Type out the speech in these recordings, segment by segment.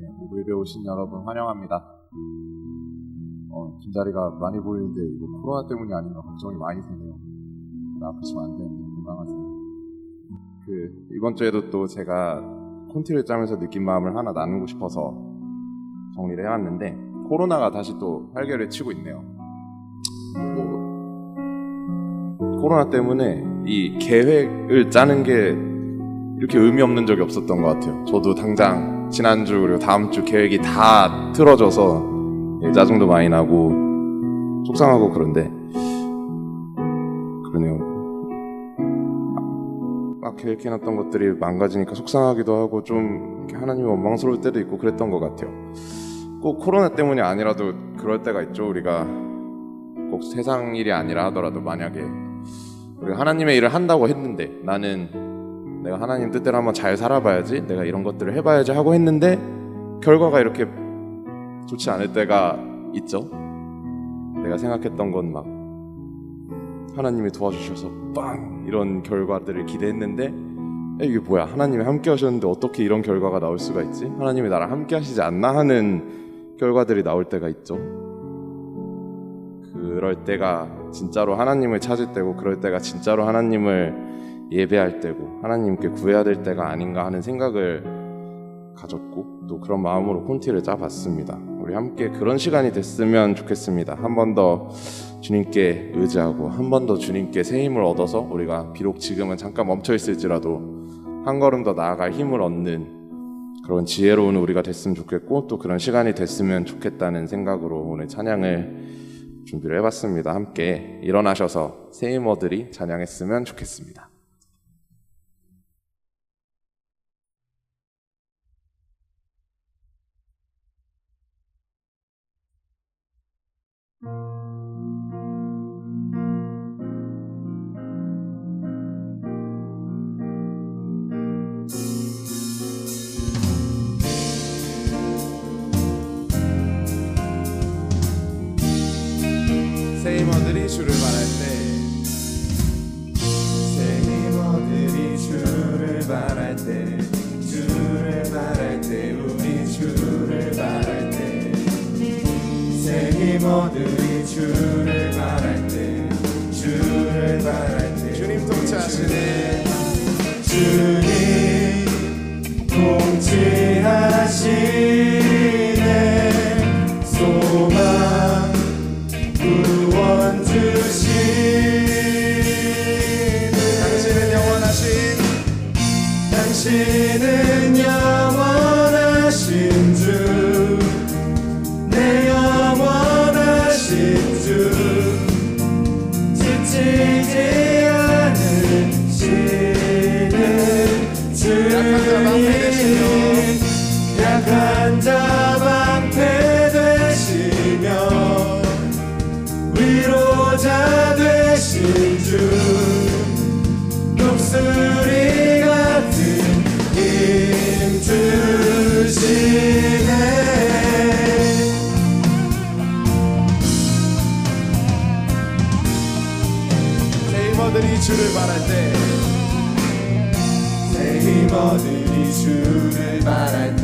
네, 오브입에 오신 여러분 환영합니다. 빈자리가 많이 보이는데 이거 코로나 때문이 아닌가 걱정이 많이 되네요. 아프시면 안 되는데 건강하세요. 이번 주에도 또 제가 콘티를 짜면서 느낀 마음을 하나 나누고 싶어서 정리를 해왔는데, 코로나가 다시 또 활개를 치고 있네요. 코로나 때문에 이 계획을 짜는 게 이렇게 의미 없는 적이 없었던 것 같아요. 저도 당장 지난주 그리고 다음 주 계획이 다 틀어져서 짜증도 많이 나고 속상하고 그러네요. 막 계획해놨던 것들이 망가지니까 속상하기도 하고 좀 하나님이 원망스러울 때도 있고 그랬던 것 같아요. 꼭 코로나 때문이 아니라도 그럴 때가 있죠. 우리가 꼭 세상 일이 아니라 하더라도 만약에 우리가 하나님의 일을 한다고 했는데, 나는 내가 하나님 뜻대로 한번 잘 살아봐야지, 내가 이런 것들을 해봐야지 하고 했는데 결과가 이렇게 좋지 않을 때가 있죠. 내가 생각했던 건 막 하나님이 도와주셔서 빵 이런 결과들을 기대했는데 이게 뭐야, 하나님이 함께 하셨는데 어떻게 이런 결과가 나올 수가 있지? 하나님이 나랑 함께 하시지 않나 하는 결과들이 나올 때가 있죠. 그럴 때가 진짜로 하나님을 찾을 때고, 그럴 때가 진짜로 하나님을 예배할 때고 하나님께 구해야 될 때가 아닌가 하는 생각을 가졌고, 또 그런 마음으로 콘티를 짜봤습니다. 우리 함께 그런 시간이 됐으면 좋겠습니다. 한 번 더 주님께 의지하고 한 번 더 주님께 새 힘을 얻어서 우리가 비록 지금은 잠깐 멈춰 있을지라도 한 걸음 더 나아갈 힘을 얻는 그런 지혜로운 우리가 됐으면 좋겠고, 또 그런 시간이 됐으면 좋겠다는 생각으로 오늘 찬양을 준비를 해봤습니다. 함께 일어나셔서 새 힘 얻으리 찬양했으면 좋겠습니다. 새 힘 얻으리 주를 바랄 때, 새 힘 얻으리 주를 바랄 때, 주를 바랄 때, 우리 주를 바랄 때, 새 힘 얻으리 주를 바랄 때, 주를 바랄 때, 주님 통치하시네, 주님 통치하시네, 소망 구원 주시네, 당신은 영원하신, 당신은 영원하신 주, 내 영원하신 주, 지치지 않으시는 주님, 약한 자 방패 되시며 위로자 되신 주, 독수리 같은 힘 주시네, 새 힘 얻으리 주를 바랄 때, 새 힘 얻으리 주를 바랄 때,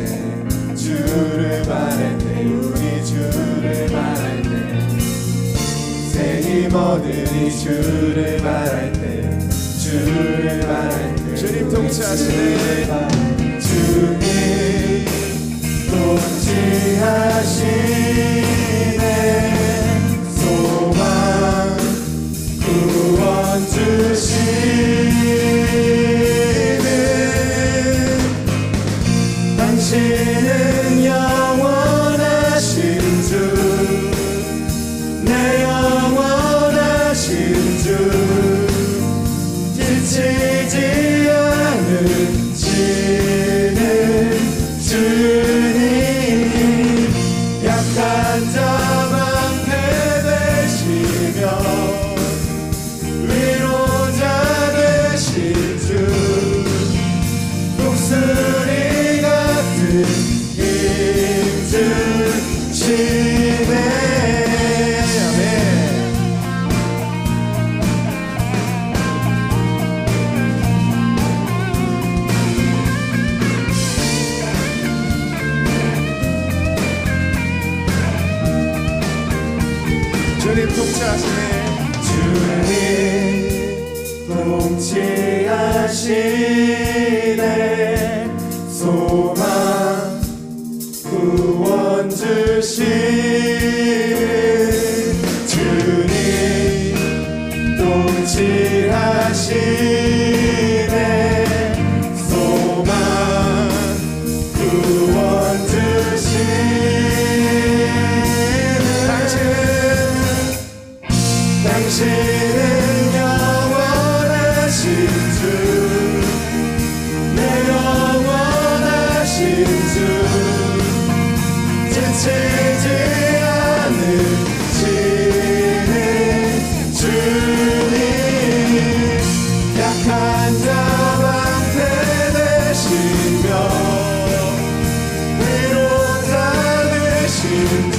주를 바랄 때, 우리 주를 바랄 때, 새 힘 얻으리 주를 바랄 때, 주를 바랄 때, 주님 통치하시네, 주님 통치하시네, 소망 구원 주시네, 당신은 영원하신 주, 내 영원하신 주, 지치지 않으시는 주님, 약한 자 방패 되시며 위로자 되신 주, 독수리 같은 힘 주시네. 주님 통치하시네. 주님 통치하시네. 소망 구원 주시네. 주님 통치하시네. 소망 구원 당신은 영원하신 주, 내 영원하신 주, 지치지 않으시는 주님. 약한 자 방패 되시며 위로자 되신 주,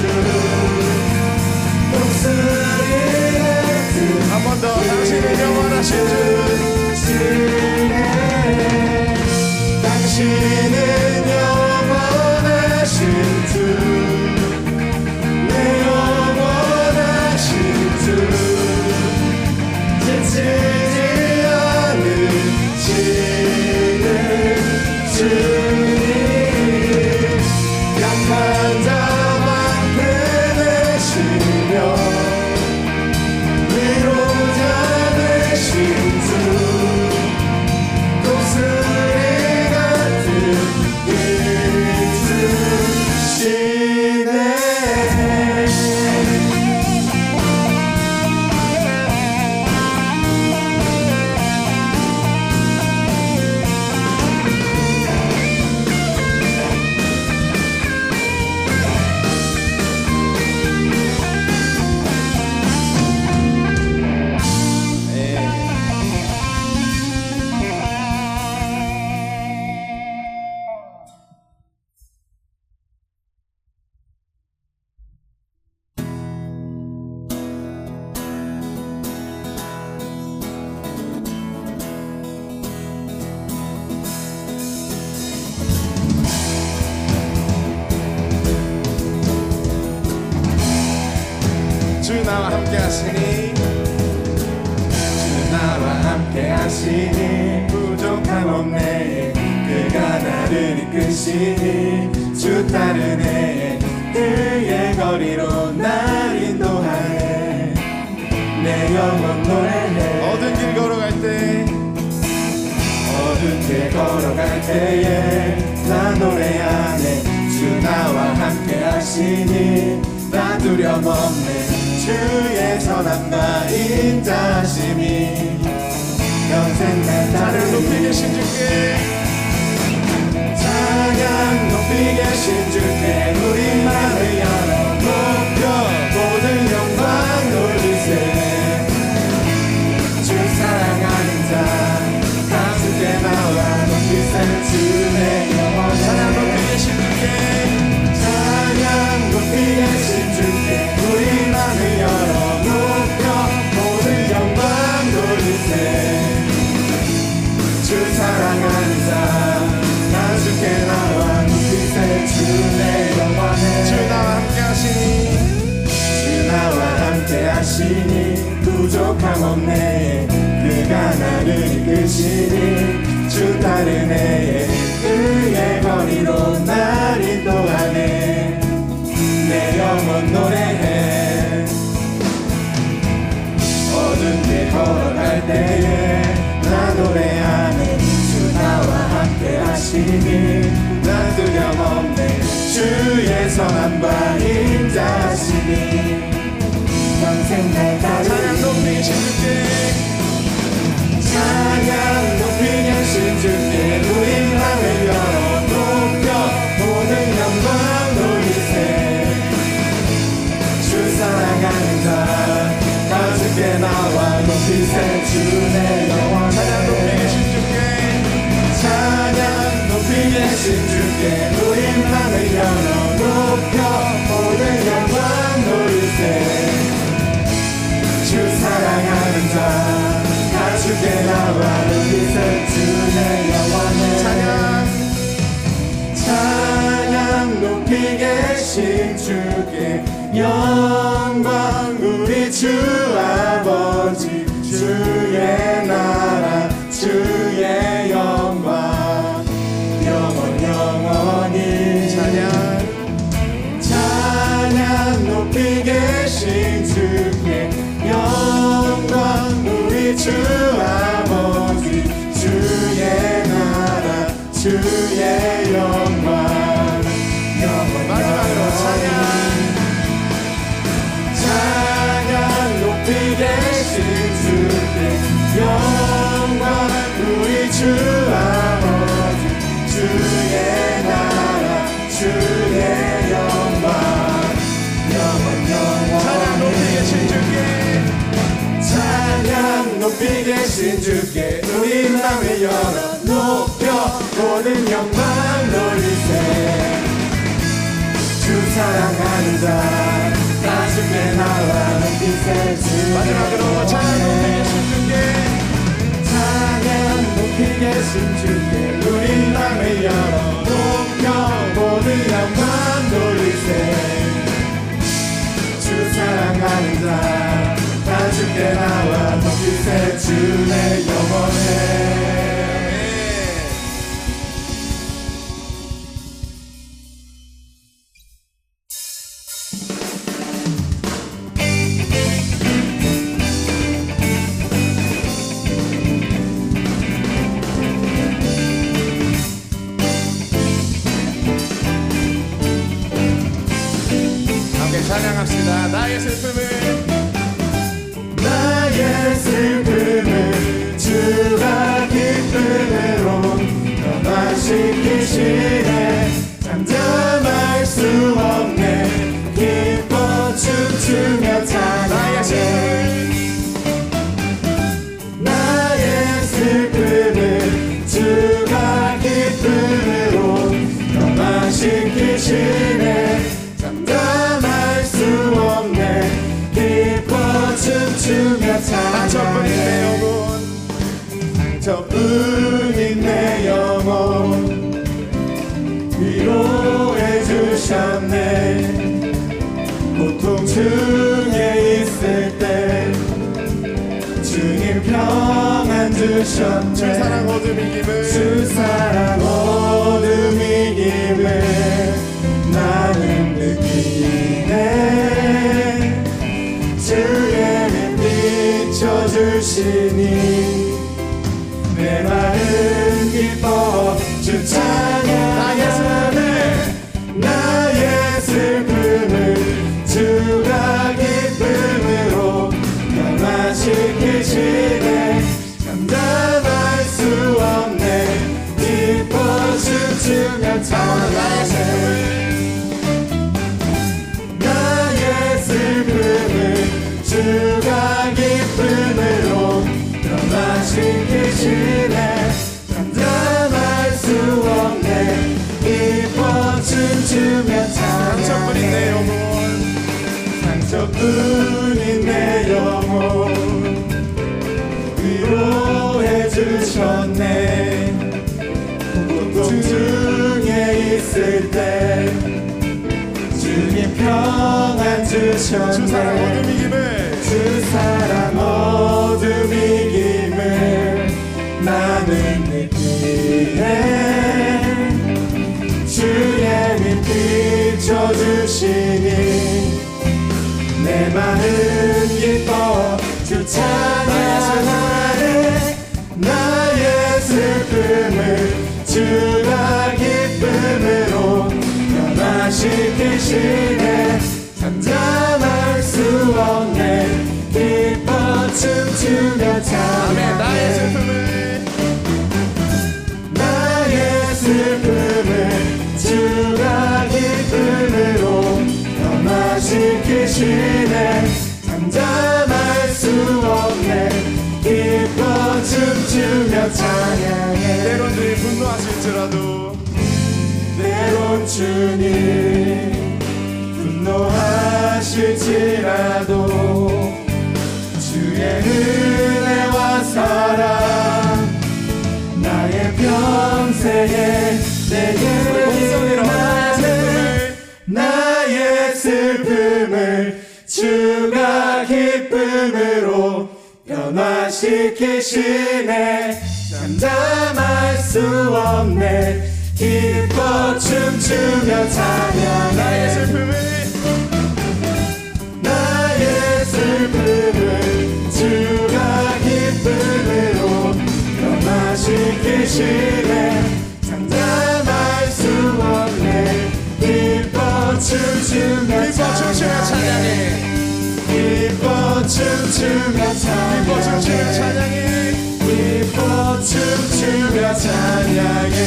한 번 더. 당신은 영원하신 주, 당신은 영원하신 주, 내 영원하신 주, 지치지 않으시는 주님. 약한 자 방패 되시며 주 나와 함께 하시니, 주 나와 함께 하시니 부족함 없네. 그가 나를 이끄시니 주 따르네. 그의 거리로 날 인도하네. 내 영혼 노래해. 어두운 길 걸어갈 때, 어두운 길 걸어갈 때에 나 노래하네. 주 나와 함께 하시니 나 두려움 없네. 주의 선함과 인자심이 평생 날 따르는. 높이 계신 주께 찬양, 높이 계신 주께 우리 마음을 열어 높여 모든 영광 돌리세. 주 사랑하는 자 가슴께 나와 높이세. 주의 영원 찬양, 높이 계신 주께 찬양, 높이 계신 주께 우리 마음을 열어 높여 모든 영광 돌리세. 주 사랑하는 자 주께 나와 높이세. 주의 영원해. 주 나와 함께 하시니, 주 나와 함께 하시니 부족함 없네. 그가 나를 이끄시니 주 따르네. 그의 거리로 날 인도하네. 내 영혼 노래해. 어두운 길 걸어갈 때에 나 노래하네. 주 나와 함께 하시니 난 두려움 없네. 주의 선함과 인자심이 평생 날 따르니. 찬양 높이 계신 주께 찬양, 높이 계신 주께 우리 맘을 열어 높여 모든 영광 돌리세. 주 사랑하는 자 주께 나와 높이세. 주의 영원 찬양, 높이 계신 주께 찬양, 높이 계신 주께 우리 맘을 열어 높여 모든 영광 돌리세. 주 사랑하는 자 주께 나와 높이세. 높이 계신 주께 영광 우리 주 아버지 주의 나라 주의 영광 영원히 찬양 높이 계신 주께 영광 우리 주 아버지 주의 나라 주의 영광 마지막으로 찬양 높이 계신 주께 영광 우리 주 아버지 주의 나라 주의 영광 찬양 높이 계신 주께 찬양 높이 계신 주께 우리 맘을 열어 높여 모든 영광 돌리세 주 사랑하는 자 다 주께 나와 높이세 주 마지막으로 찬양 높이 계신 주께 찬양 높이 계신 주께 우리 맘을 열어 높여 모든 영광 돌리세 주 사랑하는 자 다 주께 나와 높이세 주의 영원해 찬양합시다. 나의 슬픔을 주가 기쁨으로 변화시키시네 잠잠할 수 없네 기뻐 춤추며 찬양해 나의 슬픔을 주가 기쁨으로 변화시키시네 잠잠할 수 없네 기뻐 춤추며 찬양해 저뿐인 내 영혼 위로해 주셨네 고통 중에 있을 때 주님 평안 주셨네 주 사랑 어둠 이김을 나는 느끼네 주의 빛 비춰주시니 내 마음 기뻐 주 찬양하네 나의 슬픔을 주가 기쁨으로 변화시키시네 감당할 수 없네 기뻐 춤추며 찬양하네 주가 기쁨으로 변화시키시네 감당할 수 없네 기뻐 춤추며 찬양해 상처뿐인 내 영혼 위로해 주셨네 고통 중에 있을 때 주님 평안 주셨네 주 사랑 어둠 이김을 나는 느끼네 주의 빛 비춰주시니 내 마음 기뻐 주 찬양하네 나의 슬픔을 주가 기쁨으로 변화시키시네 잠잠할 수 없네 기뻐 춤추며 찬양해 나의 슬픔을 주가 기쁨으로 변화시키시네 잠잠할 수 없네 기뻐 춤추며 찬양해 때론 주님 분노하실지라도 때론 주님 분노하실지라도 주의 은혜와 사랑 나의 평생에 내게 임하네 슬픔을 주가 기쁨으로 변화시키시네. 잠잠할 수 없네. 기뻐 춤추며 찬양해. 나의 슬픔을 주가 기쁨으로 변화시키시네. 잠잠할 수 없네. 기뻐 춤추며 찬양해. 기뻐 춤추며 찬양해. 기뻐 춤추며 찬양해.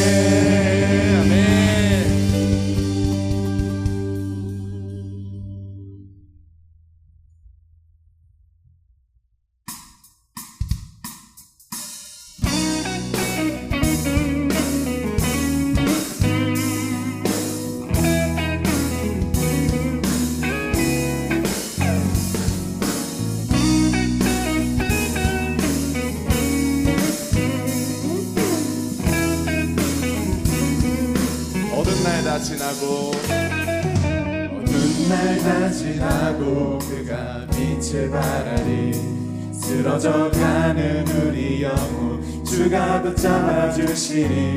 아멘. 어두운 날 다 지나고 그가 빛을 발하리. 쓰러져가는 우리 영혼 주가 붙잡아 주시리.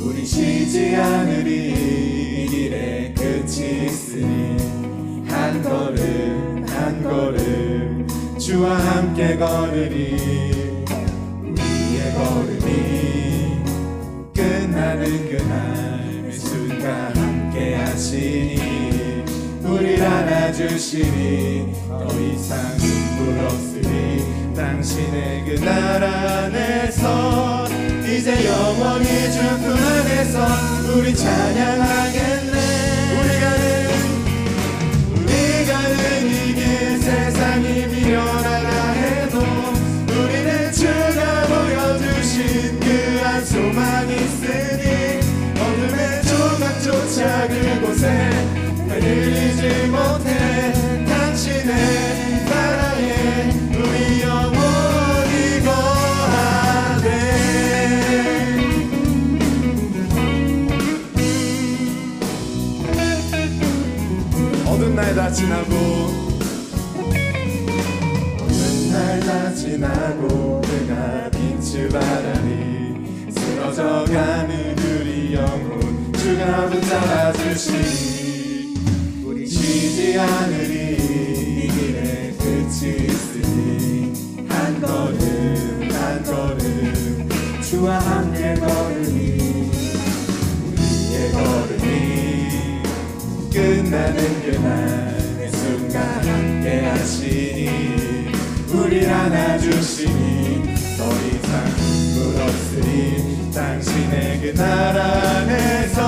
우리 쉬지 않으리. 이 길에 끝이 있으니 한 걸음 한 걸음 주와 함께 걸으리. 우리의 걸음이 끝나는 그날 주가 함께 하시니 우리를 안아주시니 더 이상 눈물 없으리. 당신의 그 나라 안에서 이제 영원히 주 품 안에서 우리 찬양하겠네. 우리가는 이 길 세상이 미련하다 해도 우리는 주가 보여주신 그 한 소망이 있으니 어둠의 조각조차 그곳에 흔들리지 못해. 당신의 나라에 우리 영원히 거하네. 어두운 날 다 지나고 어두운 날 다 지나고 그가 빛을 발하리. 쓰러져가는 우리 영혼 주가 붙잡아 주시니 우리 쉬지 않으리. 이 길에 끝이 있으니 한 걸음 한 걸음 주와 함께 걸으니 우리의 걸음이 끝나는 그날의 순간 함께 하시니 우리를 안아주시니 더 이상 눈물 없으리. 당신의 그 나라 안에서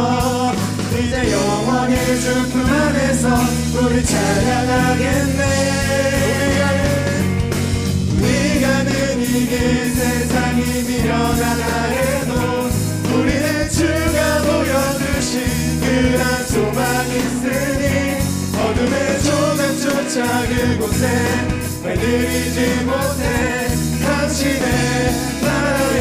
이제 영원히 주 품 안에서 우리 찬양하겠네. 우리가는 이 길 세상이 미련하다 해도 우리는 주가 보여주신 그 한 소망이 있으니 어둠의 조각조차 그곳에 흔들리지 못해. 당신의 나라에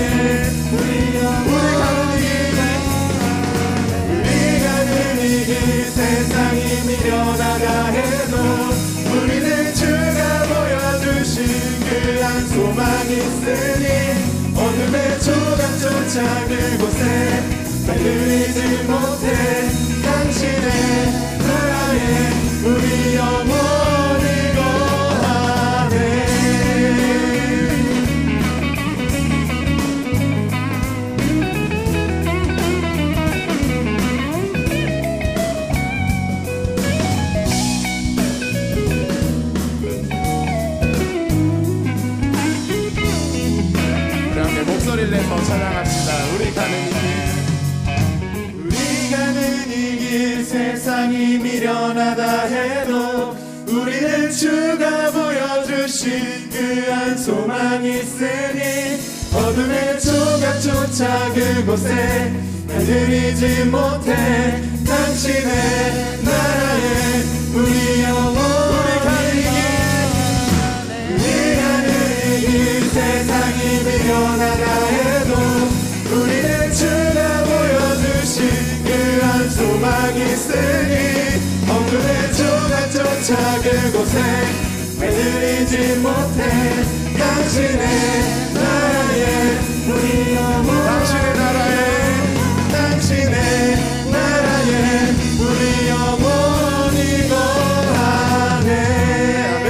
우리가는 이 길 세상이 미련하다 해도 우리는 주가 보여주신 그 한 소망이 있으니 어둠의 조각조차 그곳에 흔들리지 못해. 당신의 나라에 우리 영원히 거하네. 목소리를 내서 찬양합시다. 우리 가는 이 길 세상이 미련하다 해도 우리는 주가 보여주신 그 한 소망이 있으니 어둠의 조각조차 그곳에 흔들리지 못해. 당신의 나라에 우리 영원히 가는 이 길 세상이 미련하다 해도 우리는 주가 보여주신 그 한 소망이 있으니 어둠의 밭에 당신의 나라에 우리 영혼 당신의 나라에 우리 영혼이 거하네. 아멘.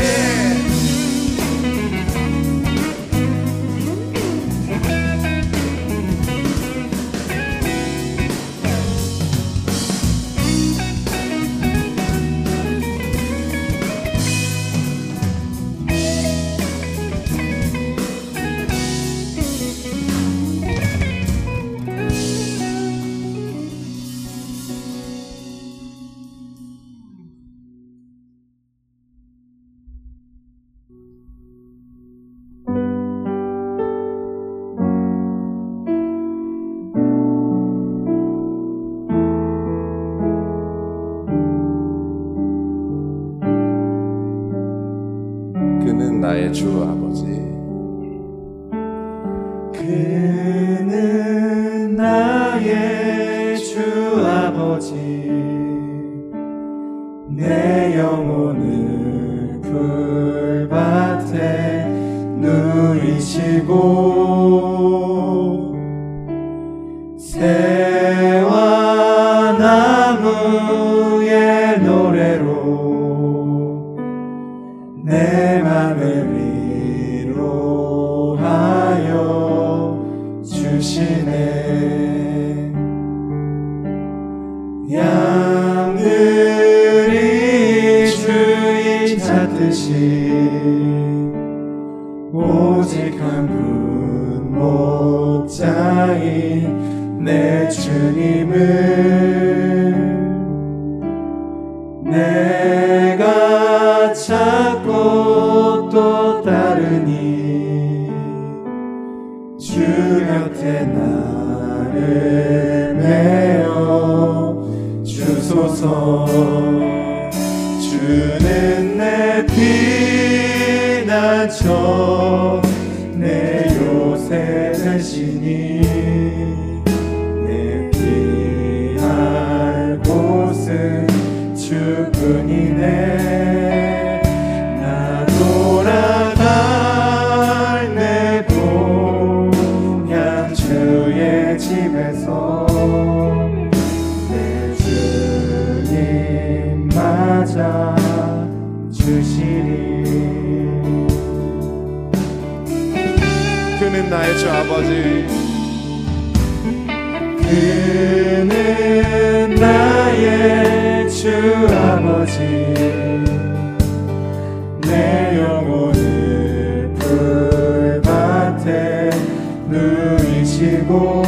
그는 나의 주 아버지. 그는 나의 주 아버지 내 영혼을 풀밭에 누이시고 새와 나무의 노래로 내 맘을 위로하여 주시네. 양들이 주인 찾듯이 오직 한 분 목자인 내 주님을 내가 찾고 또 따르니 주 곁에 나를 메어 주소서. 주는 내 피난처 내 요새 되시니 내 피할 곳은 주뿐이네. 나 돌아갈 내 고향 주의 집에서 내 주님 맞아 주시리. 그는 나의 주 아버지. 그는 나의 주 아버지 내 영혼을 풀밭에 누이시고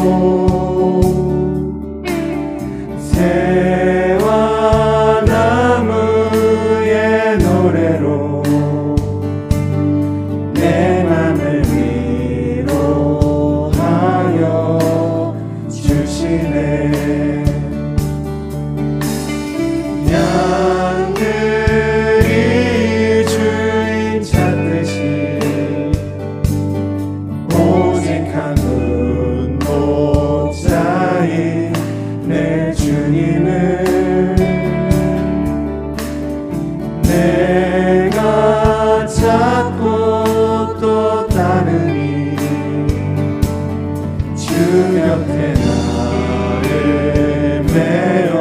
새와 나무의 노래로 내 맘을 위로하여 주시네. 양들이 주인 찾듯이 오직 한 분 목자인 내 주님을 내가 찾고 또 따르니 주 곁에 나를 메어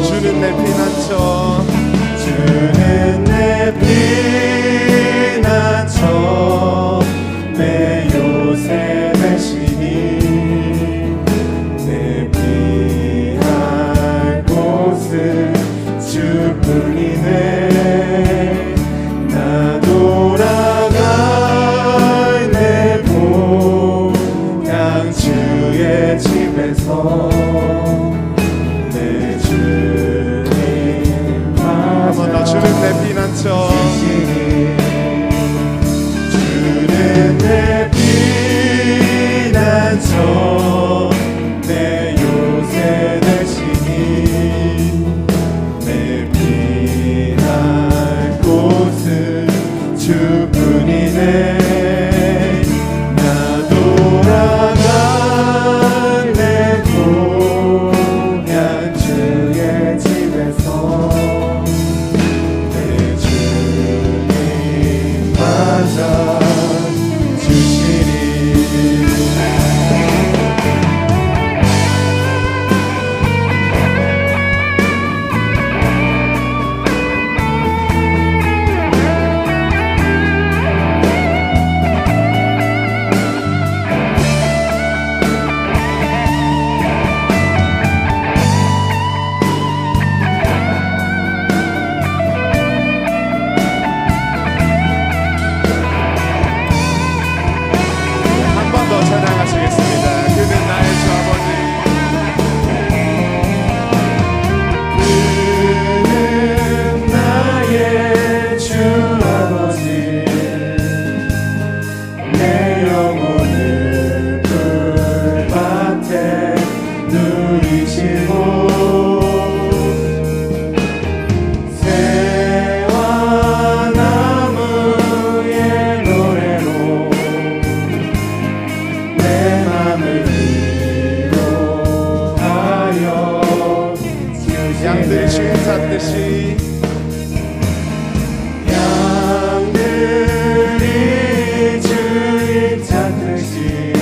주는 내 피난처. 주는 내 피난처 내 요새 되시니 내 피할 곳은 주뿐이네. 나 돌아갈 내 고향 주의 집에서 내 주님 한번 더. 주는 내 피난처. 주는 내 피난처 내 요새 되시니 내 피할 곳은 주뿐이네. 나 돌아갈 내 고향 주의 집에서 내 주님 양들이 주인 찾듯이 양들이 주인 찾듯이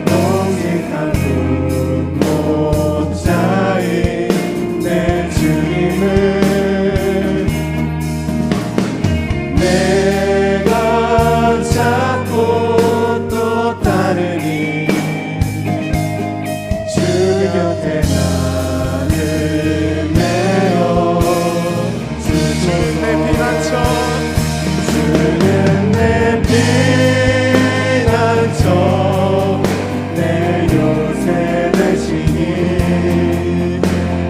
옹직한 분모자인 내 주님을 내가 찾고 또 따르니 주 곁에 나를 메어 내 피난처 주는 내 피난처 내 요새 되시니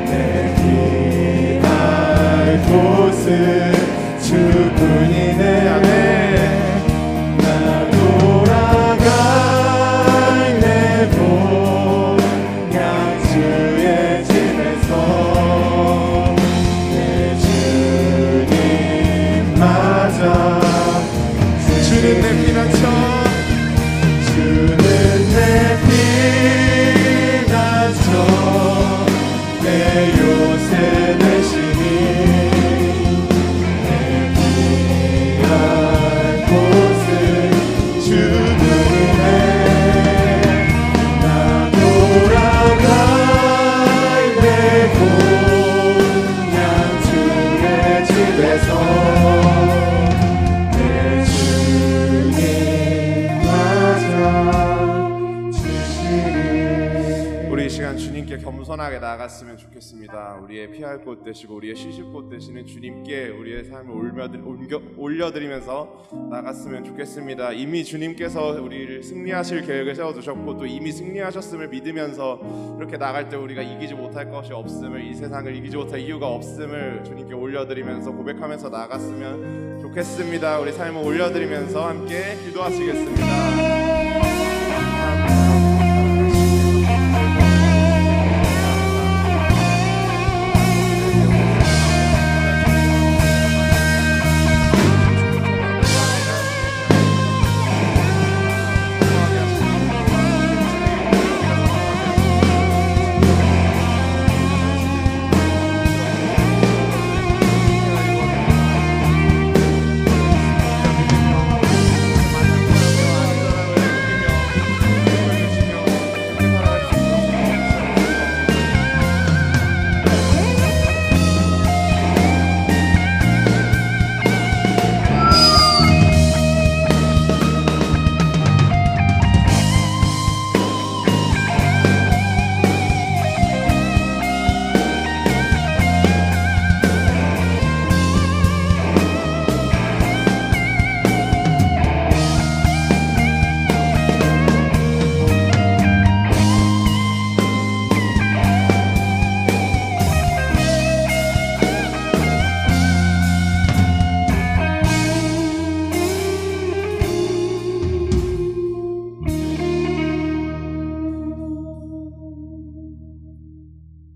내 피할 곳은 주뿐이네. 아멘. 나 돌아갈 내 본향 주의 집에서 내 주님 맞아 주는 내 피난처 주는 내 피난처 내 요새 되시니 내 피할 곳은 주뿐이네. 나 돌아갈 내 본향 주의 집에서 내 주님 맞아 주시리. 우리 이 시간 주님께 겸손하게 나아갔으면 좋겠습니다. 우리의 피할 곳 되시고 우리의 쉬실 곳 되시는 주님께 우리의 삶을 올려드리면서 나갔으면 좋겠습니다. 이미 주님께서 우리를 승리하실 계획을 세워두셨고 또 이미 승리하셨음을 믿으면서 이렇게 나갈 때 우리가 이기지 못할 것이 없음을, 이 세상을 이기지 못할 이유가 없음을 주님께 올려드리면서 고백하면서 나갔으면 좋겠습니다. 우리 삶을 올려드리면서 함께 기도하시겠습니다.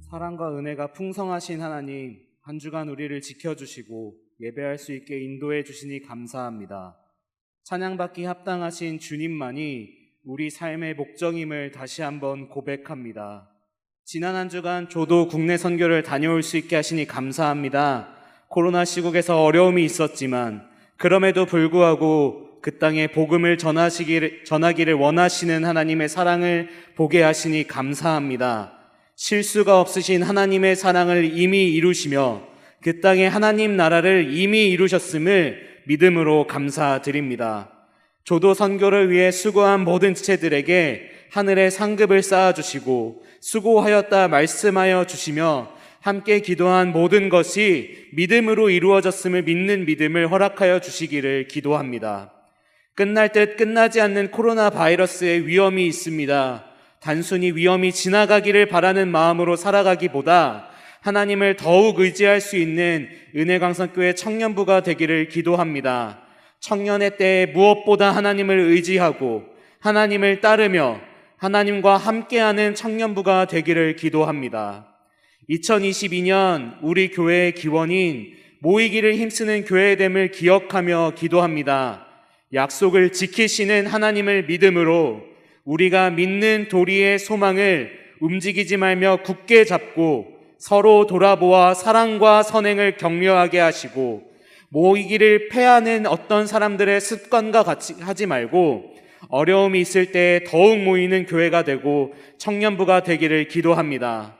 사랑과 은혜가 풍성하신 하나님, 한 주간 우리를 지켜주시고 예배할 수 있게 인도해 주시니 감사합니다. 찬양받기 합당하신 주님만이 우리 삶의 목적임을 다시 한번 고백합니다. 지난 한 주간 저도 국내 선교를 다녀올 수 있게 하시니 감사합니다. 코로나 시국에서 어려움이 있었지만 그럼에도 불구하고 그 땅에 복음을 전하기를 원하시는 하나님의 사랑을 보게 하시니 감사합니다. 실수가 없으신 하나님의 사랑을 이미 이루시며 그 땅에 하나님 나라를 이미 이루셨음을 믿음으로 감사드립니다. 조도 선교를 위해 수고한 모든 지체들에게 하늘의 상급을 쌓아주시고 수고하였다 말씀하여 주시며 함께 기도한 모든 것이 믿음으로 이루어졌음을 믿는 믿음을 허락하여 주시기를 기도합니다. 끝날 듯 끝나지 않는 코로나 바이러스의 위험이 있습니다. 단순히 위험이 지나가기를 바라는 마음으로 살아가기보다 하나님을 더욱 의지할 수 있는 은혜광산교회 청년부가 되기를 기도합니다. 청년의 때에 무엇보다 하나님을 의지하고 하나님을 따르며 하나님과 함께하는 청년부가 되기를 기도합니다. 2022년 우리 교회의 기원인 모이기를 힘쓰는 교회됨을 기억하며 기도합니다. 약속을 지키시는 하나님을 믿음으로 우리가 믿는 도리의 소망을 움직이지 말며 굳게 잡고 서로 돌아보아 사랑과 선행을 격려하게 하시고 모이기를 패하는 어떤 사람들의 습관과 같이 하지 말고 어려움이 있을 때 더욱 모이는 교회가 되고 청년부가 되기를 기도합니다.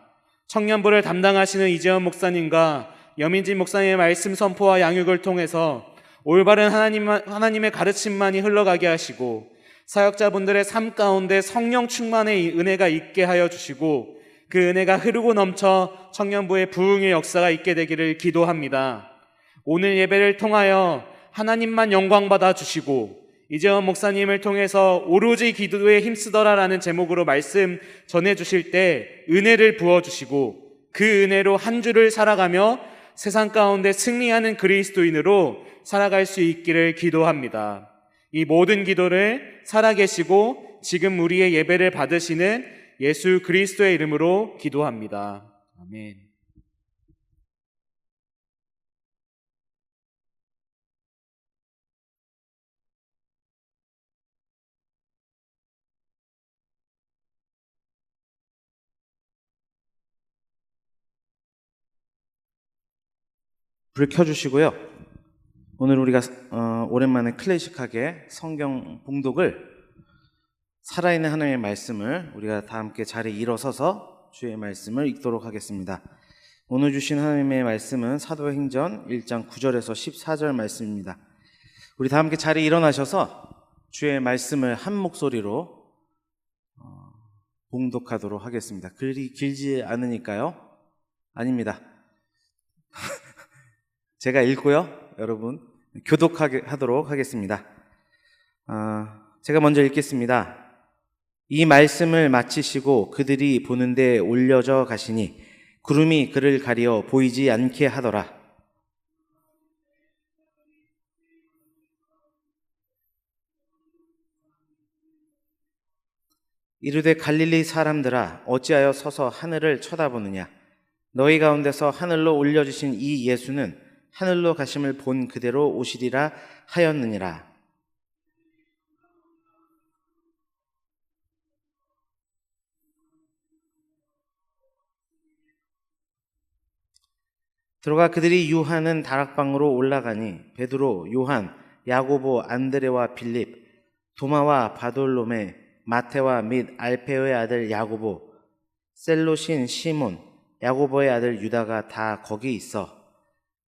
청년부를 담당하시는 이재원 목사님과 여민진 목사님의 말씀 선포와 양육을 통해서 올바른 하나님의 가르침만이 흘러가게 하시고 사역자분들의 삶 가운데 성령 충만의 은혜가 있게 하여 주시고 그 은혜가 흐르고 넘쳐 청년부의 부흥의 역사가 있게 되기를 기도합니다. 오늘 예배를 통하여 하나님만 영광받아 주시고 이재원 목사님을 통해서 오로지 기도에 힘쓰더라라는 제목으로 말씀 전해주실 때 은혜를 부어주시고 그 은혜로 한 주를 살아가며 세상 가운데 승리하는 그리스도인으로 살아갈 수 있기를 기도합니다. 이 모든 기도를 살아계시고 지금 우리의 예배를 받으시는 예수 그리스도의 이름으로 기도합니다. 아멘. 불 켜주시고요. 오늘 우리가 오랜만에 클래식하게 성경 봉독을 살아있는 하나님의 말씀을 우리가 다 함께 자리에 일어서서 주의 말씀을 읽도록 하겠습니다. 오늘 주신 하나님의 말씀은 사도행전 1장 9절에서 14절 말씀입니다. 우리 다 함께 자리에 일어나셔서 주의 말씀을 한 목소리로 봉독하도록 하겠습니다. 글이 길지 않으니까요. 아닙니다. 제가 읽고요, 여러분 교독하도록 하겠습니다. 제가 먼저 읽겠습니다. 이 말씀을 마치시고 그들이 보는데 올려져 가시니 구름이 그를 가리어 보이지 않게 하더라. 이르되 갈릴리 사람들아 어찌하여 서서 하늘을 쳐다보느냐. 너희 가운데서 하늘로 올려주신 이 예수는 하늘로 가심을 본 그대로 오시리라 하였느니라. 들어가 그들이 유하는 다락방으로 올라가니 베드로, 요한, 야고보, 안드레와 빌립, 도마와 바돌로메, 마테와 및 알페오의 아들 야고보, 셀로신 시몬, 야고보의 아들 유다가 다 거기 있어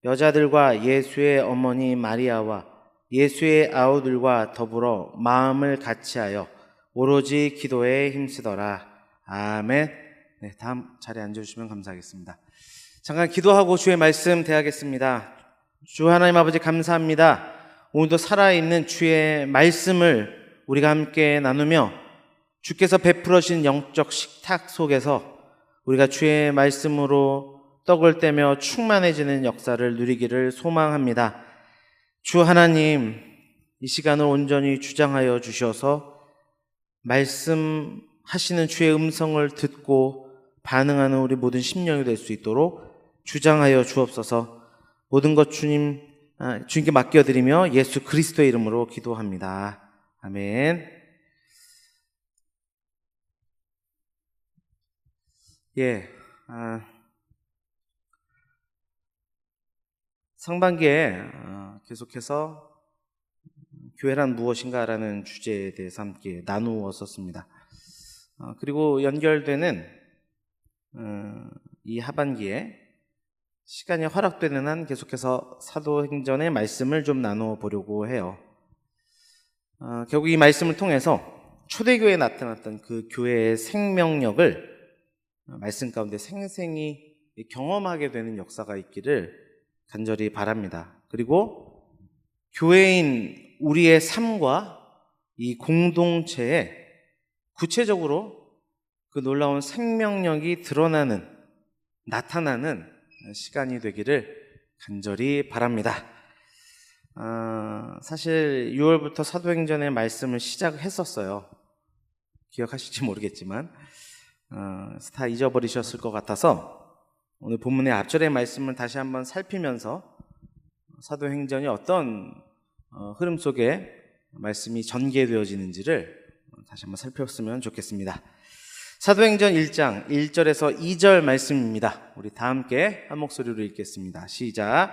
여자들과 예수의 어머니 마리아와 예수의 아우들과 더불어 마음을 같이하여 오로지 기도에 힘쓰더라. 아멘. 네, 다음 자리에 앉아주시면 감사하겠습니다. 잠깐 기도하고 주의 말씀 대하겠습니다. 주 하나님 아버지 감사합니다. 오늘도 살아있는 주의 말씀을 우리가 함께 나누며 주께서 베풀어 주신 영적 식탁 속에서 우리가 주의 말씀으로 떡을 떼며 충만해지는 역사를 누리기를 소망합니다. 주 하나님, 이 시간을 온전히 주장하여 주셔서 말씀하시는 주의 음성을 듣고 반응하는 우리 모든 심령이 될 수 있도록 주장하여 주옵소서. 모든 것 주님께 맡겨드리며 예수 그리스도의 이름으로 기도합니다. 아멘. 상반기에 계속해서 교회란 무엇인가라는 주제에 대해서 함께 나누었었습니다. 그리고 연결되는 이 하반기에 시간이 허락되는 한 계속해서 사도행전의 말씀을 좀 나누어 보려고 해요. 결국 이 말씀을 통해서 초대교회에 나타났던 그 교회의 생명력을 말씀 가운데 생생히 경험하게 되는 역사가 있기를 간절히 바랍니다. 그리고 교회인 우리의 삶과 이 공동체에 구체적으로 그 놀라운 생명력이 나타나는 시간이 되기를 간절히 바랍니다. 사실 6월부터 사도행전의 말씀을 시작했었어요. 기억하실지 모르겠지만 다 잊어버리셨을 것 같아서 오늘 본문의 앞절의 말씀을 다시 한번 살피면서 사도행전이 어떤 흐름 속에 말씀이 전개되어지는지를 다시 한번 살펴봤으면 좋겠습니다. 사도행전 1장 1절에서 2절 말씀입니다. 우리 다 함께 한 목소리로 읽겠습니다. 시작.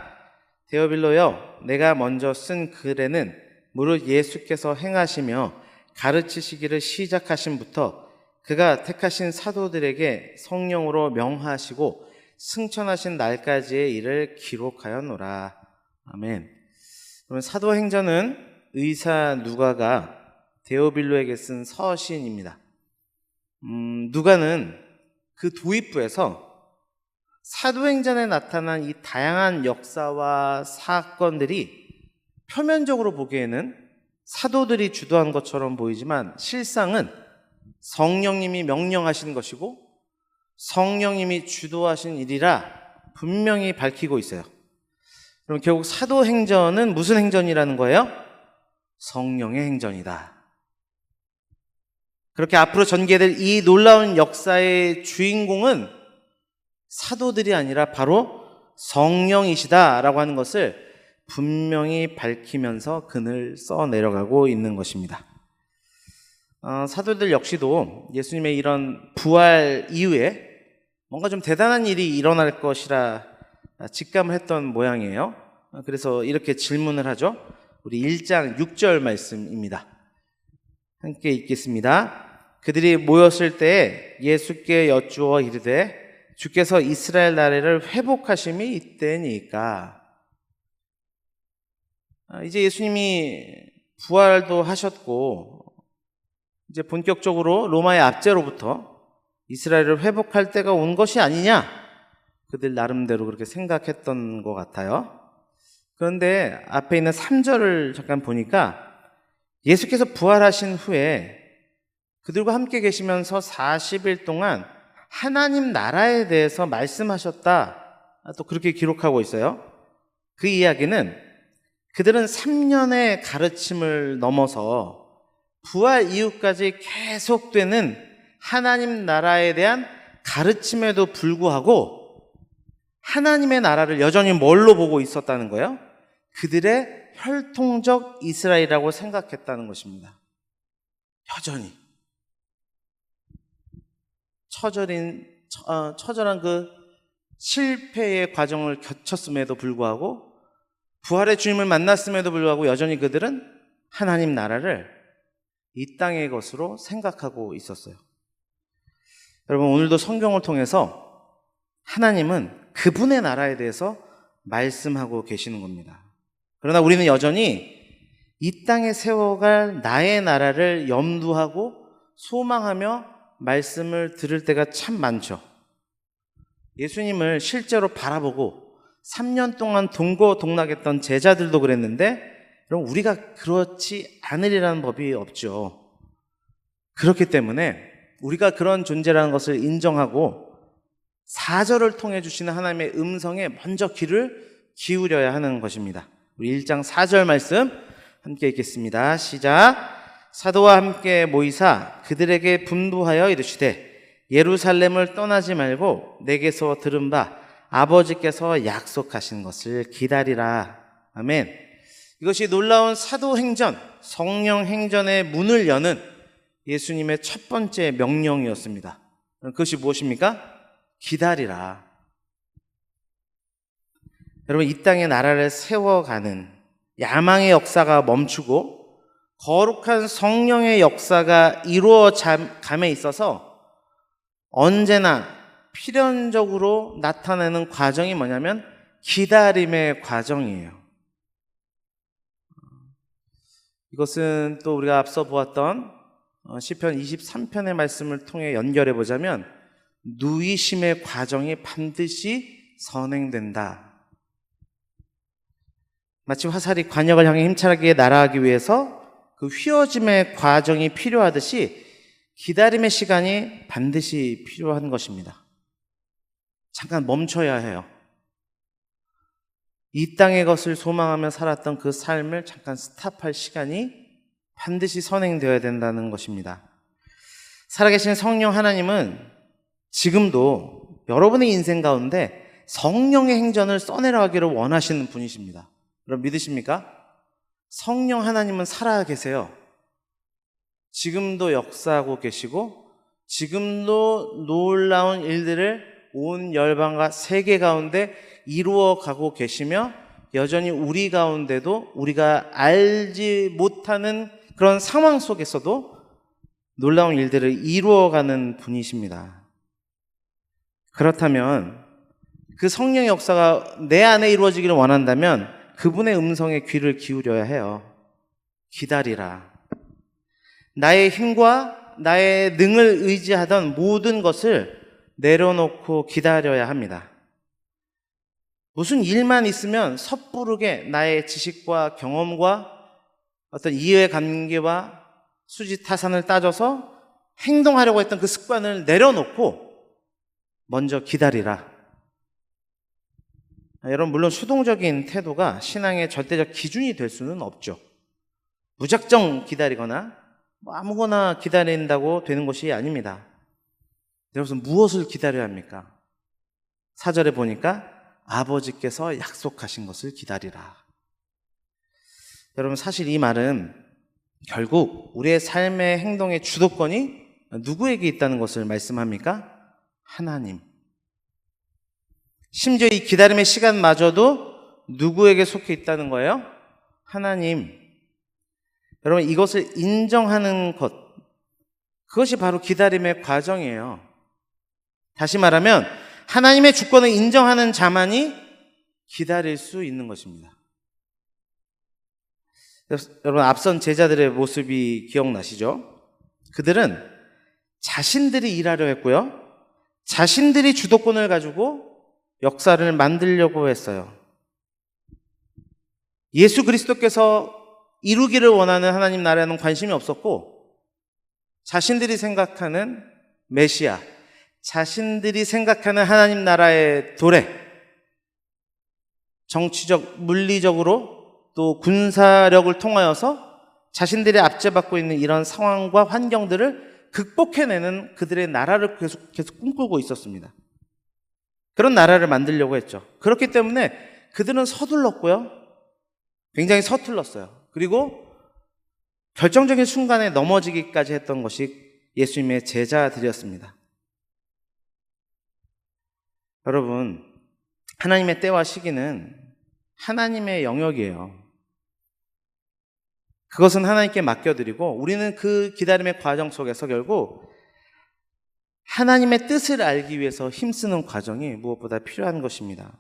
데오빌로여, 내가 먼저 쓴 글에는 무릇 예수께서 행하시며 가르치시기를 시작하신부터 그가 택하신 사도들에게 성령으로 명하시고 승천하신 날까지의 일을 기록하였노라. 아멘. 그러면 사도행전은 의사 누가가 데오빌로에게 쓴 서신입니다. 누가는 그 도입부에서 사도행전에 나타난 이 다양한 역사와 사건들이 표면적으로 보기에는 사도들이 주도한 것처럼 보이지만 실상은 성령님이 명령하신 것이고 성령님이 주도하신 일이라 분명히 밝히고 있어요. 그럼 결국 사도행전은 무슨 행전이라는 거예요? 성령의 행전이다. 그렇게 앞으로 전개될 이 놀라운 역사의 주인공은 사도들이 아니라 바로 성령이시다라고 하는 것을 분명히 밝히면서 글을 써내려가고 있는 것입니다. 사도들 역시도 예수님의 이런 부활 이후에 뭔가 좀 대단한 일이 일어날 것이라 직감을 했던 모양이에요. 그래서 이렇게 질문을 하죠. 우리 1장 6절 말씀입니다. 함께 읽겠습니다. 그들이 모였을 때에 예수께 여쭈어 이르되 주께서 이스라엘 나라를 회복하심이 이때니까. 이제 예수님이 부활도 하셨고 이제 본격적으로 로마의 압제로부터 이스라엘을 회복할 때가 온 것이 아니냐, 그들 나름대로 그렇게 생각했던 것 같아요. 그런데 앞에 있는 3절을 잠깐 보니까 예수께서 부활하신 후에 그들과 함께 계시면서 40일 동안 하나님 나라에 대해서 말씀하셨다, 또 그렇게 기록하고 있어요. 그 이야기는 그들은 3년의 가르침을 넘어서 부활 이후까지 계속되는 하나님 나라에 대한 가르침에도 불구하고 하나님의 나라를 여전히 뭘로 보고 있었다는 거예요? 그들의 혈통적 이스라엘이라고 생각했다는 것입니다. 여전히 처절한 그 실패의 과정을 겪었음에도 불구하고 부활의 주님을 만났음에도 불구하고 여전히 그들은 하나님 나라를 이 땅의 것으로 생각하고 있었어요. 여러분, 오늘도 성경을 통해서 하나님은 그분의 나라에 대해서 말씀하고 계시는 겁니다. 그러나 우리는 여전히 이 땅에 세워갈 나의 나라를 염두하고 소망하며 말씀을 들을 때가 참 많죠. 예수님을 실제로 바라보고 3년 동안 동고동락했던 제자들도 그랬는데, 그럼 우리가 그렇지 않으리라는 법이 없죠. 그렇기 때문에 우리가 그런 존재라는 것을 인정하고 4절을 통해 주시는 하나님의 음성에 먼저 귀를 기울여야 하는 것입니다. 우리 1장 4절 말씀 함께 읽겠습니다. 시작. 사도와 함께 모이사 그들에게 분부하여 이르시되 예루살렘을 떠나지 말고 내게서 들은 바 아버지께서 약속하신 것을 기다리라. 아멘. 이것이 놀라운 사도행전, 성령행전의 문을 여는 예수님의 첫 번째 명령이었습니다. 그것이 무엇입니까? 기다리라. 여러분, 이 땅의 나라를 세워가는 야망의 역사가 멈추고 거룩한 성령의 역사가 이루어감에 있어서 언제나 필연적으로 나타나는 과정이 뭐냐면 기다림의 과정이에요. 이것은 또 우리가 앞서 보았던 시편 23편의 말씀을 통해 연결해 보자면 누이심의 과정이 반드시 선행된다. 마치 화살이 관역을 향해 힘차게 날아가기 위해서 그 휘어짐의 과정이 필요하듯이 기다림의 시간이 반드시 필요한 것입니다. 잠깐 멈춰야 해요. 이 땅의 것을 소망하며 살았던 그 삶을 잠깐 스탑할 시간이 반드시 선행되어야 된다는 것입니다. 살아계신 성령 하나님은 지금도 여러분의 인생 가운데 성령의 행전을 써내려가기를 원하시는 분이십니다. 여러분 믿으십니까? 성령 하나님은 살아 계세요. 지금도 역사하고 계시고 지금도 놀라운 일들을 온 열방과 세계 가운데 이루어가고 계시며 여전히 우리 가운데도 우리가 알지 못하는 그런 상황 속에서도 놀라운 일들을 이루어가는 분이십니다. 그렇다면 그 성령의 역사가 내 안에 이루어지기를 원한다면 그분의 음성에 귀를 기울여야 해요. 기다리라. 나의 힘과 나의 능을 의지하던 모든 것을 내려놓고 기다려야 합니다. 무슨 일만 있으면 섣부르게 나의 지식과 경험과 어떤 이해관계와 수지타산을 따져서 행동하려고 했던 그 습관을 내려놓고 먼저 기다리라. 여러분, 물론 수동적인 태도가 신앙의 절대적 기준이 될 수는 없죠. 무작정 기다리거나 아무거나 기다린다고 되는 것이 아닙니다. 여러분, 무엇을 기다려야 합니까? 4절에 보니까 아버지께서 약속하신 것을 기다리라. 여러분, 사실 이 말은 결국 우리의 삶의 행동의 주도권이 누구에게 있다는 것을 말씀합니까? 하나님. 심지어 이 기다림의 시간마저도 누구에게 속해 있다는 거예요? 하나님. 여러분, 이것을 인정하는 것, 그것이 바로 기다림의 과정이에요. 다시 말하면 하나님의 주권을 인정하는 자만이 기다릴 수 있는 것입니다. 여러분, 앞선 제자들의 모습이 기억나시죠? 그들은 자신들이 일하려 했고요, 자신들이 주도권을 가지고 역사를 만들려고 했어요. 예수 그리스도께서 이루기를 원하는 하나님 나라에는 관심이 없었고, 자신들이 생각하는 메시아, 자신들이 생각하는 하나님 나라의 도래, 정치적, 물리적으로 또 군사력을 통하여서 자신들이 압제받고 있는 이런 상황과 환경들을 극복해내는 그들의 나라를 계속 꿈꾸고 있었습니다. 그런 나라를 만들려고 했죠. 그렇기 때문에 그들은 서둘렀고요, 굉장히 서툴렀어요. 그리고 결정적인 순간에 넘어지기까지 했던 것이 예수님의 제자들이었습니다. 여러분, 하나님의 때와 시기는 하나님의 영역이에요. 그것은 하나님께 맡겨드리고 우리는 그 기다림의 과정 속에서 결국 하나님의 뜻을 알기 위해서 힘쓰는 과정이 무엇보다 필요한 것입니다.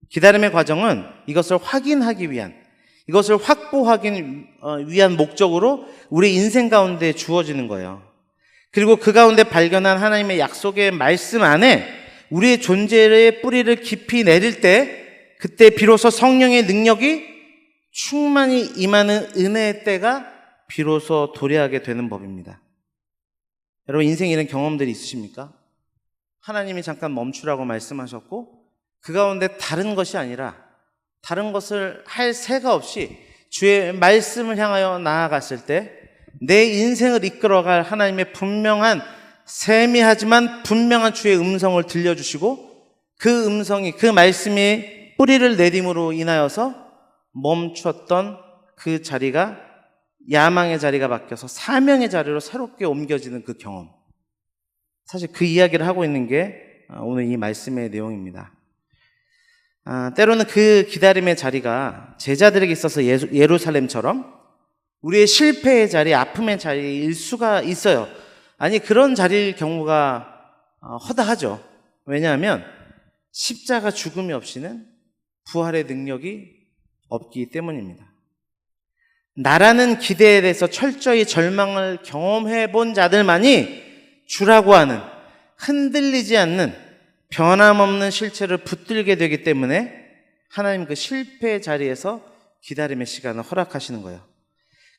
기다림의 과정은 이것을 확인하기 위한, 이것을 확보하기 위한 목적으로 우리 인생 가운데 주어지는 거예요. 그리고 그 가운데 발견한 하나님의 약속의 말씀 안에 우리의 존재의 뿌리를 깊이 내릴 때, 그때 비로소 성령의 능력이 충만히 임하는 은혜의 때가 비로소 도래하게 되는 법입니다. 여러분, 인생에 이런 경험들이 있으십니까? 하나님이 잠깐 멈추라고 말씀하셨고 그 가운데 다른 것이 아니라 다른 것을 할 새가 없이 주의 말씀을 향하여 나아갔을 때 내 인생을 이끌어갈 하나님의 분명한, 세미하지만 분명한 주의 음성을 들려주시고 그 음성이, 그 말씀이 뿌리를 내림으로 인하여서 멈췄던 그 자리가 야망의 자리가 바뀌어서 사명의 자리로 새롭게 옮겨지는 그 경험, 사실 그 이야기를 하고 있는 게 오늘 이 말씀의 내용입니다. 때로는 그 기다림의 자리가 제자들에게 있어서 예루살렘처럼 우리의 실패의 자리, 아픔의 자리일 수가 있어요. 아니, 그런 자리일 경우가 허다하죠. 왜냐하면 십자가 죽음이 없이는 부활의 능력이 없기 때문입니다. 나라는 기대에 대해서 철저히 절망을 경험해 본 자들만이 주라고 하는, 흔들리지 않는 변함없는 실체를 붙들게 되기 때문에 하나님 그 실패의 자리에서 기다림의 시간을 허락하시는 거예요.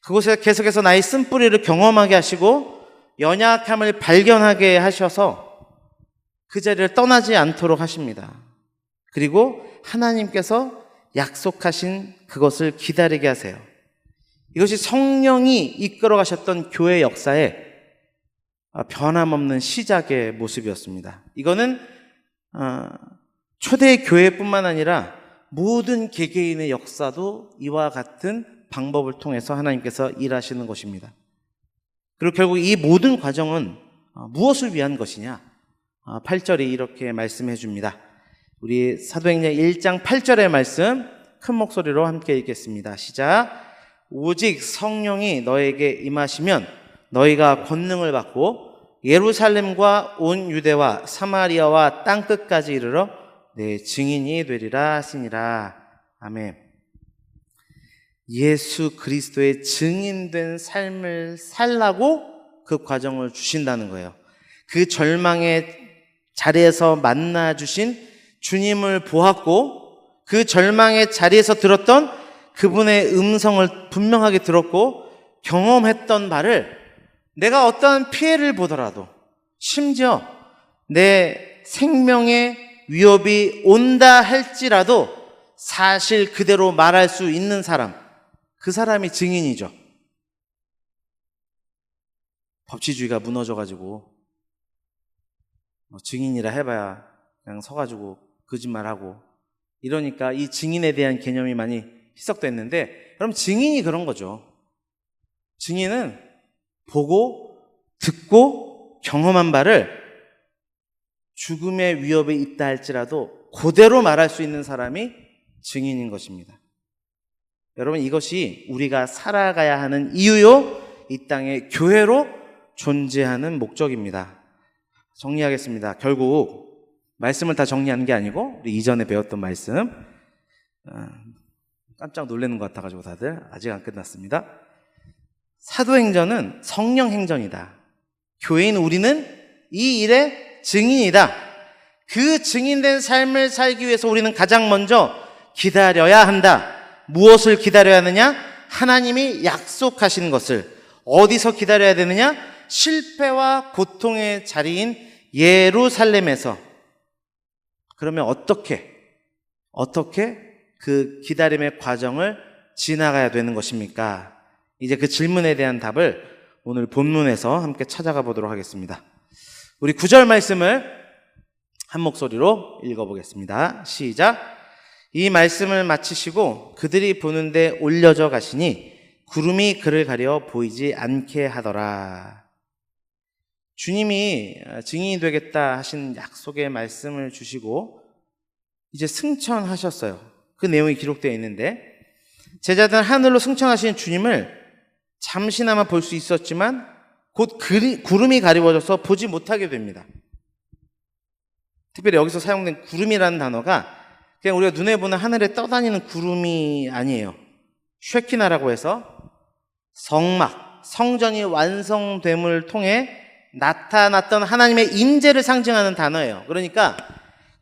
그곳에 계속해서 나의 쓴뿌리를 경험하게 하시고 연약함을 발견하게 하셔서 그 자리를 떠나지 않도록 하십니다. 그리고 하나님께서 약속하신 그것을 기다리게 하세요. 이것이 성령이 이끌어 가셨던 교회 역사의 변함없는 시작의 모습이었습니다. 이거는 초대 교회뿐만 아니라 모든 개개인의 역사도 이와 같은 방법을 통해서 하나님께서 일하시는 것입니다. 그리고 결국 이 모든 과정은 무엇을 위한 것이냐? 8절이 이렇게 말씀해 줍니다. 우리 사도행전 1장 8절의 말씀 큰 목소리로 함께 읽겠습니다. 시작. 오직 성령이 너에게 임하시면 너희가 권능을 받고 예루살렘과 온 유대와 사마리아와 땅끝까지 이르러 내 증인이 되리라 하시니라. 아멘. 예수 그리스도의 증인된 삶을 살라고 그 과정을 주신다는 거예요. 그 절망의 자리에서 만나 주신 주님을 보았고 그 절망의 자리에서 들었던 그분의 음성을 분명하게 들었고 경험했던 바를 내가 어떠한 피해를 보더라도 심지어 내 생명의 위협이 온다 할지라도 사실 그대로 말할 수 있는 사람, 그 사람이 증인이죠. 법치주의가 무너져가지고 증인이라 해봐야 그냥 서가지고 거짓말하고 이러니까 이 증인에 대한 개념이 많이 희석됐는데, 그럼 증인이 그런 거죠. 증인은 보고 듣고 경험한 바를 죽음의 위협에 있다 할지라도 그대로 말할 수 있는 사람이 증인인 것입니다. 여러분, 이것이 우리가 살아가야 하는 이유요, 이 땅의 교회로 존재하는 목적입니다. 정리하겠습니다. 결국 말씀을 다 정리하는 게 아니고 우리 이전에 배웠던 말씀, 깜짝 놀라는 것 같아가지고 다들 아직 안 끝났습니다. 사도행전은 성령 행전이다. 교회인 우리는 이 일의 증인이다. 그 증인된 삶을 살기 위해서 우리는 가장 먼저 기다려야 한다. 무엇을 기다려야 하느냐? 하나님이 약속하신 것을. 어디서 기다려야 되느냐? 실패와 고통의 자리인 예루살렘에서. 그러면 어떻게 그 기다림의 과정을 지나가야 되는 것입니까? 이제 그 질문에 대한 답을 오늘 본문에서 함께 찾아가 보도록 하겠습니다. 우리 9절 말씀을 한 목소리로 읽어보겠습니다. 시작. 이 말씀을 마치시고 그들이 보는데 올려져 가시니 구름이 그를 가려 보이지 않게 하더라. 주님이 증인이 되겠다 하신 약속의 말씀을 주시고 이제 승천하셨어요. 그 내용이 기록되어 있는데, 제자들은 하늘로 승천하신 주님을 잠시나마 볼 수 있었지만 곧 구름이 가리워져서 보지 못하게 됩니다. 특별히 여기서 사용된 구름이라는 단어가 그냥 우리가 눈에 보는 하늘에 떠다니는 구름이 아니에요. 쉐키나라고 해서 성막, 성전이 완성됨을 통해 나타났던 하나님의 임재를 상징하는 단어예요. 그러니까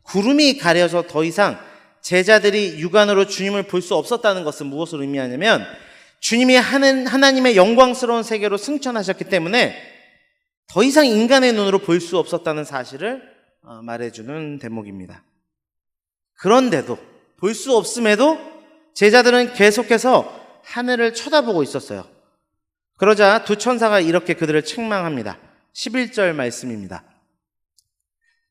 구름이 가려서 더 이상 제자들이 육안으로 주님을 볼 수 없었다는 것은 무엇을 의미하냐면, 주님이 하나님의 영광스러운 세계로 승천하셨기 때문에 더 이상 인간의 눈으로 볼 수 없었다는 사실을 말해주는 대목입니다. 그런데도, 볼 수 없음에도 제자들은 계속해서 하늘을 쳐다보고 있었어요. 그러자 두 천사가 이렇게 그들을 책망합니다. 11절 말씀입니다.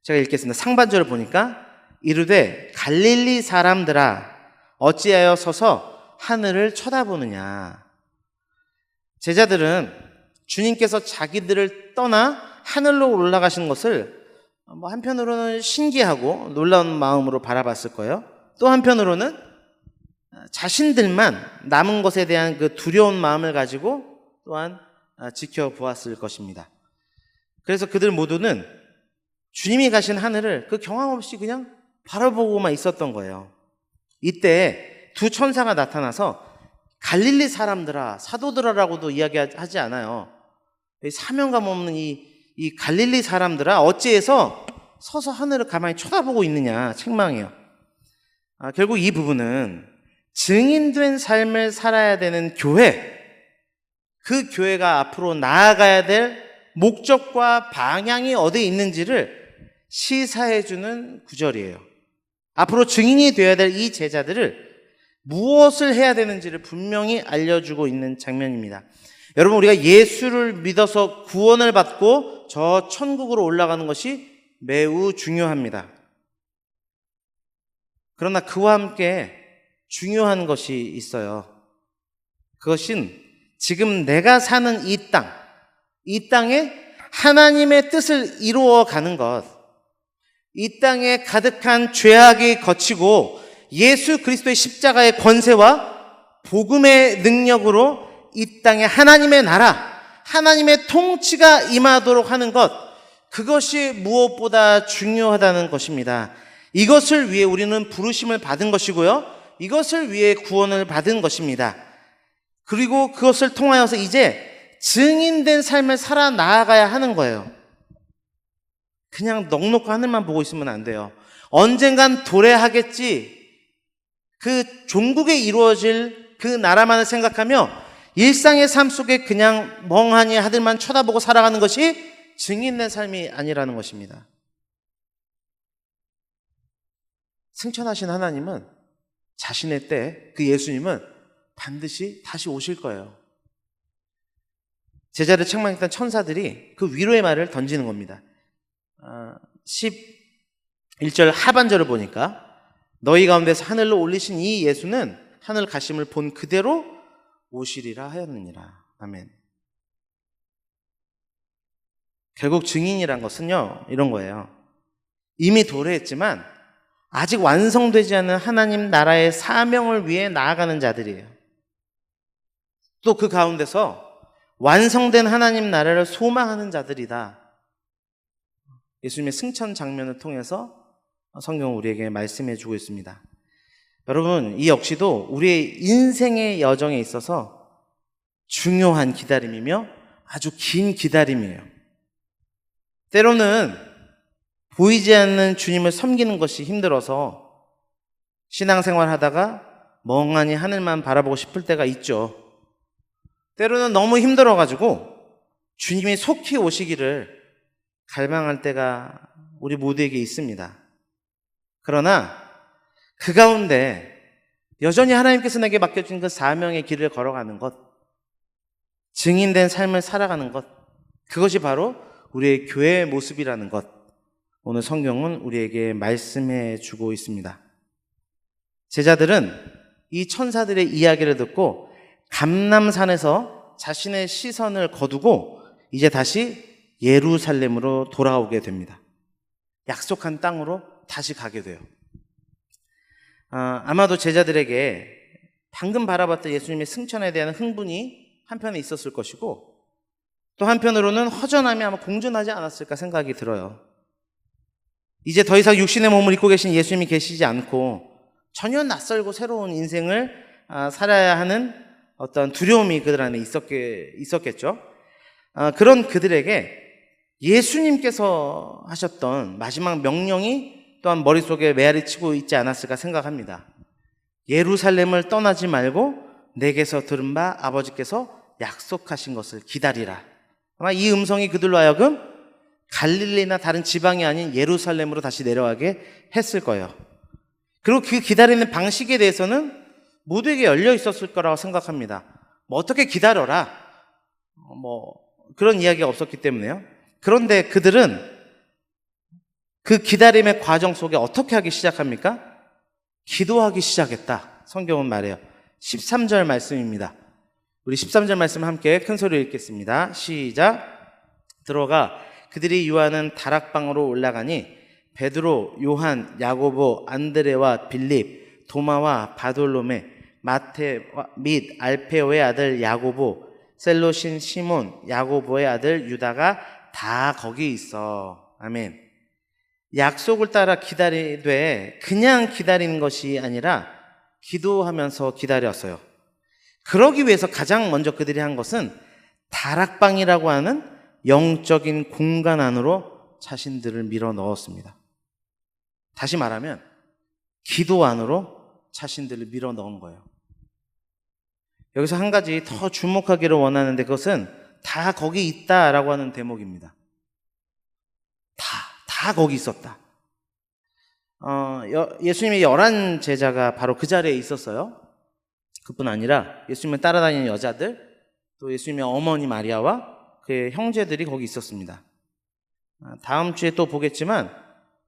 제가 읽겠습니다. 상반절을 보니까 이르되 갈릴리 사람들아 어찌하여 서서 하늘을 쳐다보느냐. 제자들은 주님께서 자기들을 떠나 하늘로 올라가신 것을 한편으로는 신기하고 놀라운 마음으로 바라봤을 거예요. 또 한편으로는 자신들만 남은 것에 대한 그 두려운 마음을 가지고 또한 지켜보았을 것입니다. 그래서 그들 모두는 주님이 가신 하늘을 그 경험 없이 그냥 바라보고만 있었던 거예요. 이때 두 천사가 나타나서 갈릴리 사람들아, 사도들아라고도 이야기하지 않아요. 사명감 없는 이 갈릴리 사람들아 어찌해서 서서 하늘을 가만히 쳐다보고 있느냐 책망해요. 결국 이 부분은 증인된 삶을 살아야 되는 교회, 그 교회가 앞으로 나아가야 될 목적과 방향이 어디에 있는지를 시사해주는 구절이에요. 앞으로 증인이 되어야 될 이 제자들을 무엇을 해야 되는지를 분명히 알려주고 있는 장면입니다. 여러분, 우리가 예수를 믿어서 구원을 받고 저 천국으로 올라가는 것이 매우 중요합니다. 그러나 그와 함께 중요한 것이 있어요. 그것은 지금 내가 사는 이 땅에 하나님의 뜻을 이루어가는 것, 이 땅에 가득한 죄악이 거치고 예수 그리스도의 십자가의 권세와 복음의 능력으로 이 땅에 하나님의 나라, 하나님의 통치가 임하도록 하는 것, 그것이 무엇보다 중요하다는 것입니다. 이것을 위해 우리는 부르심을 받은 것이고요, 이것을 위해 구원을 받은 것입니다. 그리고 그것을 통하여서 이제 증인된 삶을 살아 나아가야 하는 거예요. 그냥 넉넉히 하늘만 보고 있으면 안 돼요. 언젠간 도래하겠지, 그 종국에 이루어질 그 나라만을 생각하며 일상의 삶 속에 그냥 멍하니 하늘만 쳐다보고 살아가는 것이 증인된 삶이 아니라는 것입니다. 승천하신 하나님은 자신의 때, 그 예수님은 반드시 다시 오실 거예요. 제자를 책망했던 천사들이 그 위로의 말을 던지는 겁니다. 11절 하반절을 보니까 너희 가운데서 하늘로 올리신 이 예수는 하늘 가심을 본 그대로 오시리라 하였느니라. 아멘. 결국 증인이란 것은요, 이런 거예요. 이미 도래했지만 아직 완성되지 않은 하나님 나라의 사명을 위해 나아가는 자들이에요. 또 그 가운데서 완성된 하나님 나라를 소망하는 자들이다. 예수님의 승천 장면을 통해서 성경은 우리에게 말씀해 주고 있습니다. 여러분, 이 역시도 우리의 인생의 여정에 있어서 중요한 기다림이며 아주 긴 기다림이에요. 때로는 보이지 않는 주님을 섬기는 것이 힘들어서 신앙생활 하다가 멍하니 하늘만 바라보고 싶을 때가 있죠. 때로는 너무 힘들어가지고 주님이 속히 오시기를 갈망할 때가 우리 모두에게 있습니다. 그러나 그 가운데 여전히 하나님께서 내게 맡겨준 그 사명의 길을 걸어가는 것, 증인된 삶을 살아가는 것, 그것이 바로 우리의 교회의 모습이라는 것, 오늘 성경은 우리에게 말씀해 주고 있습니다. 제자들은 이 천사들의 이야기를 듣고 감람산에서 자신의 시선을 거두고 이제 다시 예루살렘으로 돌아오게 됩니다. 약속한 땅으로 다시 가게 돼요. 아마도 제자들에게 방금 바라봤던 예수님의 승천에 대한 흥분이 한편에 있었을 것이고, 또 한편으로는 허전함이 아마 공존하지 않았을까 생각이 들어요. 이제 더 이상 육신의 몸을 입고 계신 예수님이 계시지 않고 전혀 낯설고 새로운 인생을 살아야 하는 어떤 두려움이 그들 안에 있었겠죠. 그런 그들에게 예수님께서 하셨던 마지막 명령이 또한 머릿속에 메아리 치고 있지 않았을까 생각합니다. 예루살렘을 떠나지 말고 내게서 들은 바 아버지께서 약속하신 것을 기다리라. 아마 이 음성이 그들로 하여금 갈릴리나 다른 지방이 아닌 예루살렘으로 다시 내려가게 했을 거예요. 그리고 그 기다리는 방식에 대해서는 모두에게 열려 있었을 거라고 생각합니다. 어떻게 기다려라, 그런 이야기가 없었기 때문에요. 그런데 그들은 그 기다림의 과정 속에 어떻게 하기 시작합니까? 기도하기 시작했다. 성경은 말해요. 13절 말씀입니다. 우리 13절 말씀 함께 큰 소리로 읽겠습니다. 시작. 들어가 그들이 유하는 다락방으로 올라가니 베드로, 요한, 야고보, 안드레와 빌립, 도마와 바돌로메, 마태 및 알페오의 아들 야고보, 셀로신 시몬, 야고보의 아들 유다가 다 거기 있어. 아멘. 약속을 따라 기다리되 그냥 기다리는 것이 아니라 기도하면서 기다렸어요. 그러기 위해서 가장 먼저 그들이 한 것은 다락방이라고 하는 영적인 공간 안으로 자신들을 밀어 넣었습니다. 다시 말하면 기도 안으로 자신들을 밀어 넣은 거예요. 여기서 한 가지 더 주목하기를 원하는데 그것은 다 거기 있다라고 하는 대목입니다. 다 거기 있었다. 예수님의 11 제자가 바로 그 자리에 있었어요. 그뿐 아니라 예수님을 따라다니는 여자들, 또 예수님의 어머니 마리아와 그의 형제들이 거기 있었습니다. 다음 주에 또 보겠지만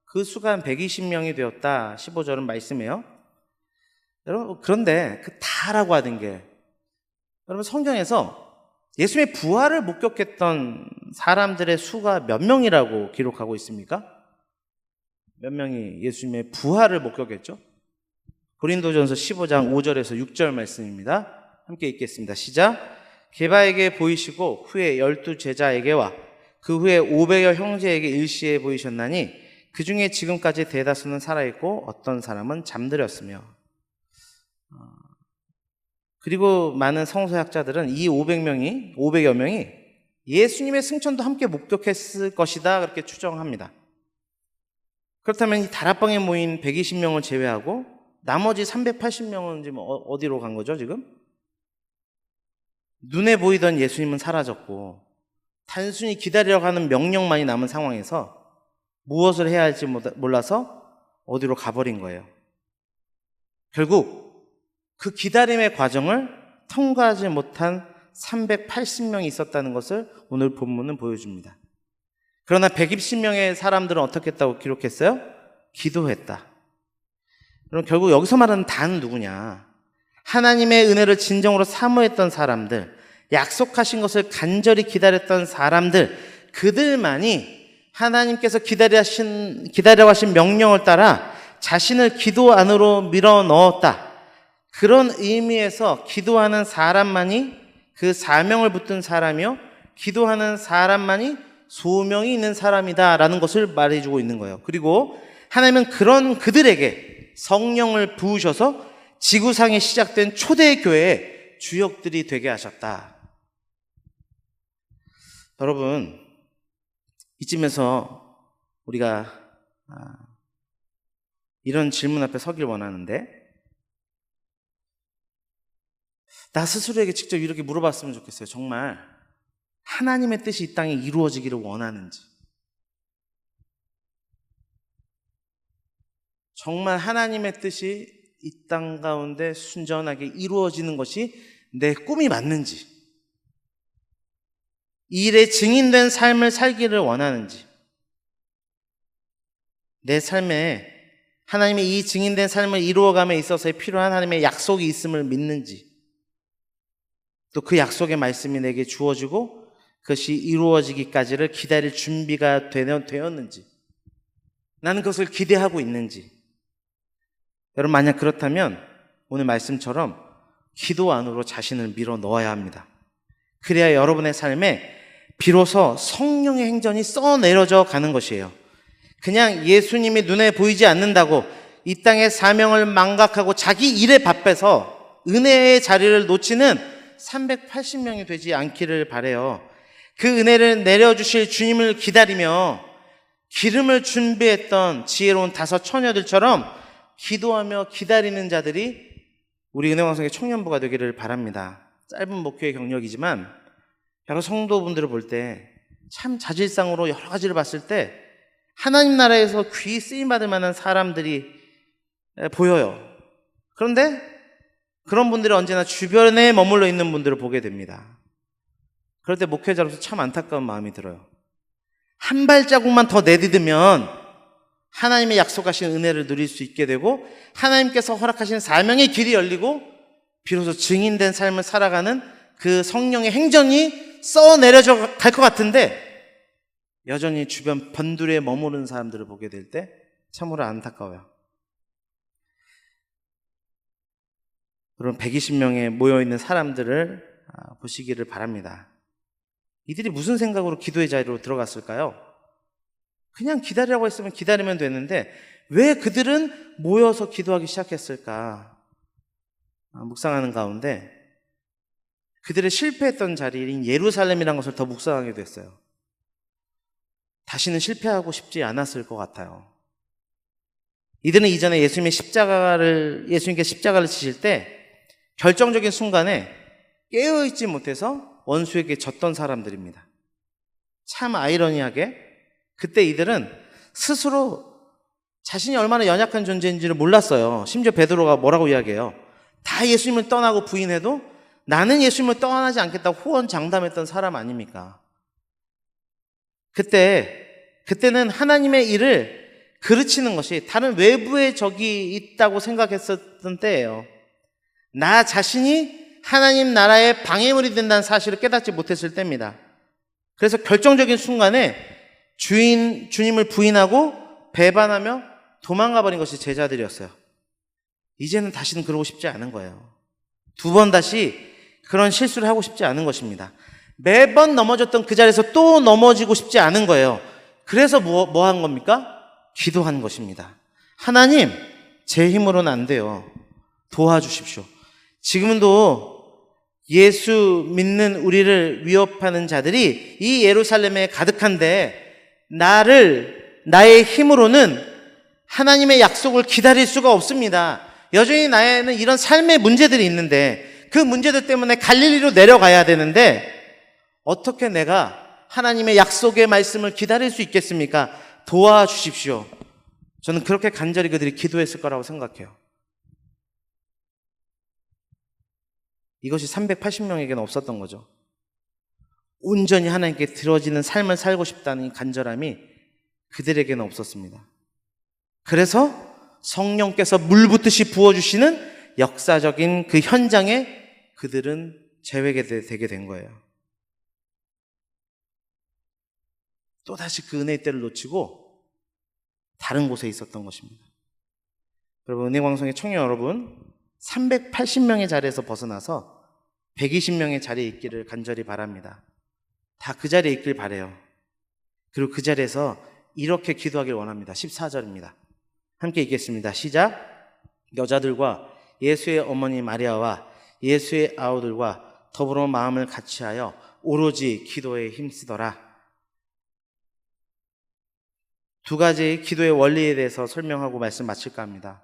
그 수가 한 120명이 되었다. 15절은 말씀해요. 여러분, 그런데 그 다라고 하는 게, 여러분 성경에서 예수님의 부활을 목격했던 사람들의 수가 몇 명이라고 기록하고 있습니까? 몇 명이 예수님의 부활을 목격했죠? 고린도전서 15장 5절에서 6절 말씀입니다. 함께 읽겠습니다. 시작. 게바에게 보이시고 후에 12제자에게와 그 후에 500여 형제에게 일시에 보이셨나니 그 중에 지금까지 대다수는 살아있고 어떤 사람은 잠들었으며. 그리고 많은 성서학자들은 이 500여 명이 예수님의 승천도 함께 목격했을 것이다 그렇게 추정합니다. 그렇다면 이 다락방에 모인 120명을 제외하고 나머지 380명은 지금 어디로 간 거죠 지금? 눈에 보이던 예수님은 사라졌고 단순히 기다리려고 하는 명령만이 남은 상황에서 무엇을 해야 할지 몰라서 어디로 가버린 거예요. 결국 그 기다림의 과정을 통과하지 못한 380명이 있었다는 것을 오늘 본문은 보여줍니다. 그러나 120명의 사람들은 어떻게 했다고 기록했어요? 기도했다. 그럼 결국 여기서 말하는 다는 누구냐? 하나님의 은혜를 진정으로 사모했던 사람들, 약속하신 것을 간절히 기다렸던 사람들, 그들만이 하나님께서 기다려 하신 명령을 따라 자신을 기도 안으로 밀어 넣었다. 그런 의미에서 기도하는 사람만이 그 사명을 붙든 사람이요, 기도하는 사람만이 소명이 있는 사람이다라는 것을 말해주고 있는 거예요. 그리고 하나님은 그런 그들에게 성령을 부으셔서 지구상에 시작된 초대교회의 주역들이 되게 하셨다. 여러분, 이쯤에서 우리가 이런 질문 앞에 서길 원하는데, 나 스스로에게 직접 이렇게 물어봤으면 좋겠어요. 정말 하나님의 뜻이 이 땅에 이루어지기를 원하는지, 정말 하나님의 뜻이 이 땅 가운데 순전하게 이루어지는 것이 내 꿈이 맞는지, 이 일에 증인된 삶을 살기를 원하는지, 내 삶에 하나님의 이 증인된 삶을 이루어감에 있어서 필요한 하나님의 약속이 있음을 믿는지, 또 그 약속의 말씀이 내게 주어지고 그것이 이루어지기까지를 기다릴 준비가 되었는지, 나는 그것을 기대하고 있는지. 여러분, 만약 그렇다면 오늘 말씀처럼 기도 안으로 자신을 밀어 넣어야 합니다. 그래야 여러분의 삶에 비로소 성령의 행전이 써내려져 가는 것이에요. 그냥 예수님이 눈에 보이지 않는다고 이 땅의 사명을 망각하고 자기 일에 바빠서 은혜의 자리를 놓치는 380명이 되지 않기를 바라요. 그 은혜를 내려주실 주님을 기다리며 기름을 준비했던 지혜로운 5 처녀들처럼 기도하며 기다리는 자들이 우리 은혜방송의 청년부가 되기를 바랍니다. 짧은 목회의 경력이지만 여러 성도분들을 볼 때 참 자질상으로 여러 가지를 봤을 때 하나님 나라에서 귀 쓰임받을 만한 사람들이 보여요. 그런데 그런 분들이 언제나 주변에 머물러 있는 분들을 보게 됩니다. 그럴 때 목회자로서 참 안타까운 마음이 들어요. 한 발자국만 더 내디디면 하나님의 약속하신 은혜를 누릴 수 있게 되고 하나님께서 허락하신 사명의 길이 열리고 비로소 증인된 삶을 살아가는 그 성령의 행전이 써내려져 갈 것 같은데 여전히 주변 번두리에 머무르는 사람들을 보게 될 때 참으로 안타까워요. 여러분, 120명에 모여있는 사람들을 보시기를 바랍니다. 이들이 무슨 생각으로 기도의 자리로 들어갔을까요? 그냥 기다리라고 했으면 기다리면 되는데 왜 그들은 모여서 기도하기 시작했을까? 묵상하는 가운데 그들의 실패했던 자리인 예루살렘이라는 것을 더 묵상하게 됐어요. 다시는 실패하고 싶지 않았을 것 같아요. 이들은 이전에 예수님께 십자가를 지실 때 결정적인 순간에 깨어있지 못해서 원수에게 졌던 사람들입니다. 참 아이러니하게 그때 이들은 스스로 자신이 얼마나 연약한 존재인지를 몰랐어요. 심지어 베드로가 뭐라고 이야기해요? 다 예수님을 떠나고 부인해도 나는 예수님을 떠나지 않겠다고 호언장담했던 사람 아닙니까? 그때는 하나님의 일을 그르치는 것이 다른 외부의 적이 있다고 생각했었던 때예요. 나 자신이 하나님 나라의 방해물이 된다는 사실을 깨닫지 못했을 때입니다. 그래서 결정적인 순간에 주님을 부인하고 배반하며 도망가 버린 것이 제자들이었어요. 이제는 다시는 그러고 싶지 않은 거예요. 두 번 다시 그런 실수를 하고 싶지 않은 것입니다. 매번 넘어졌던 그 자리에서 또 넘어지고 싶지 않은 거예요. 그래서 뭐 한 겁니까? 기도한 것입니다. 하나님, 제 힘으로는 안 돼요. 도와주십시오. 지금도 예수 믿는 우리를 위협하는 자들이 이 예루살렘에 가득한데 나의 힘으로는 하나님의 약속을 기다릴 수가 없습니다. 여전히 나에는 이런 삶의 문제들이 있는데 그 문제들 때문에 갈릴리로 내려가야 되는데 어떻게 내가 하나님의 약속의 말씀을 기다릴 수 있겠습니까? 도와주십시오. 저는 그렇게 간절히 그들이 기도했을 거라고 생각해요. 이것이 380명에게는 없었던 거죠. 온전히 하나님께 들어지는 삶을 살고 싶다는 이 간절함이 그들에게는 없었습니다. 그래서 성령께서 물 붓듯이 부어주시는 역사적인 그 현장에 그들은 재회게 되게 된 거예요. 또다시 그 은혜의 때를 놓치고 다른 곳에 있었던 것입니다. 여러분, 은혜광성의 청년 여러분, 380명의 자리에서 벗어나서 120명의 자리에 있기를 간절히 바랍니다. 다 그 자리에 있길 바라요. 그리고 그 자리에서 이렇게 기도하길 원합니다. 14절입니다. 함께 읽겠습니다. 시작. 여자들과 예수의 어머니 마리아와 예수의 아우들과 더불어 마음을 같이하여 오로지 기도에 힘쓰더라. 두 가지 기도의 원리에 대해서 설명하고 말씀 마칠까 합니다.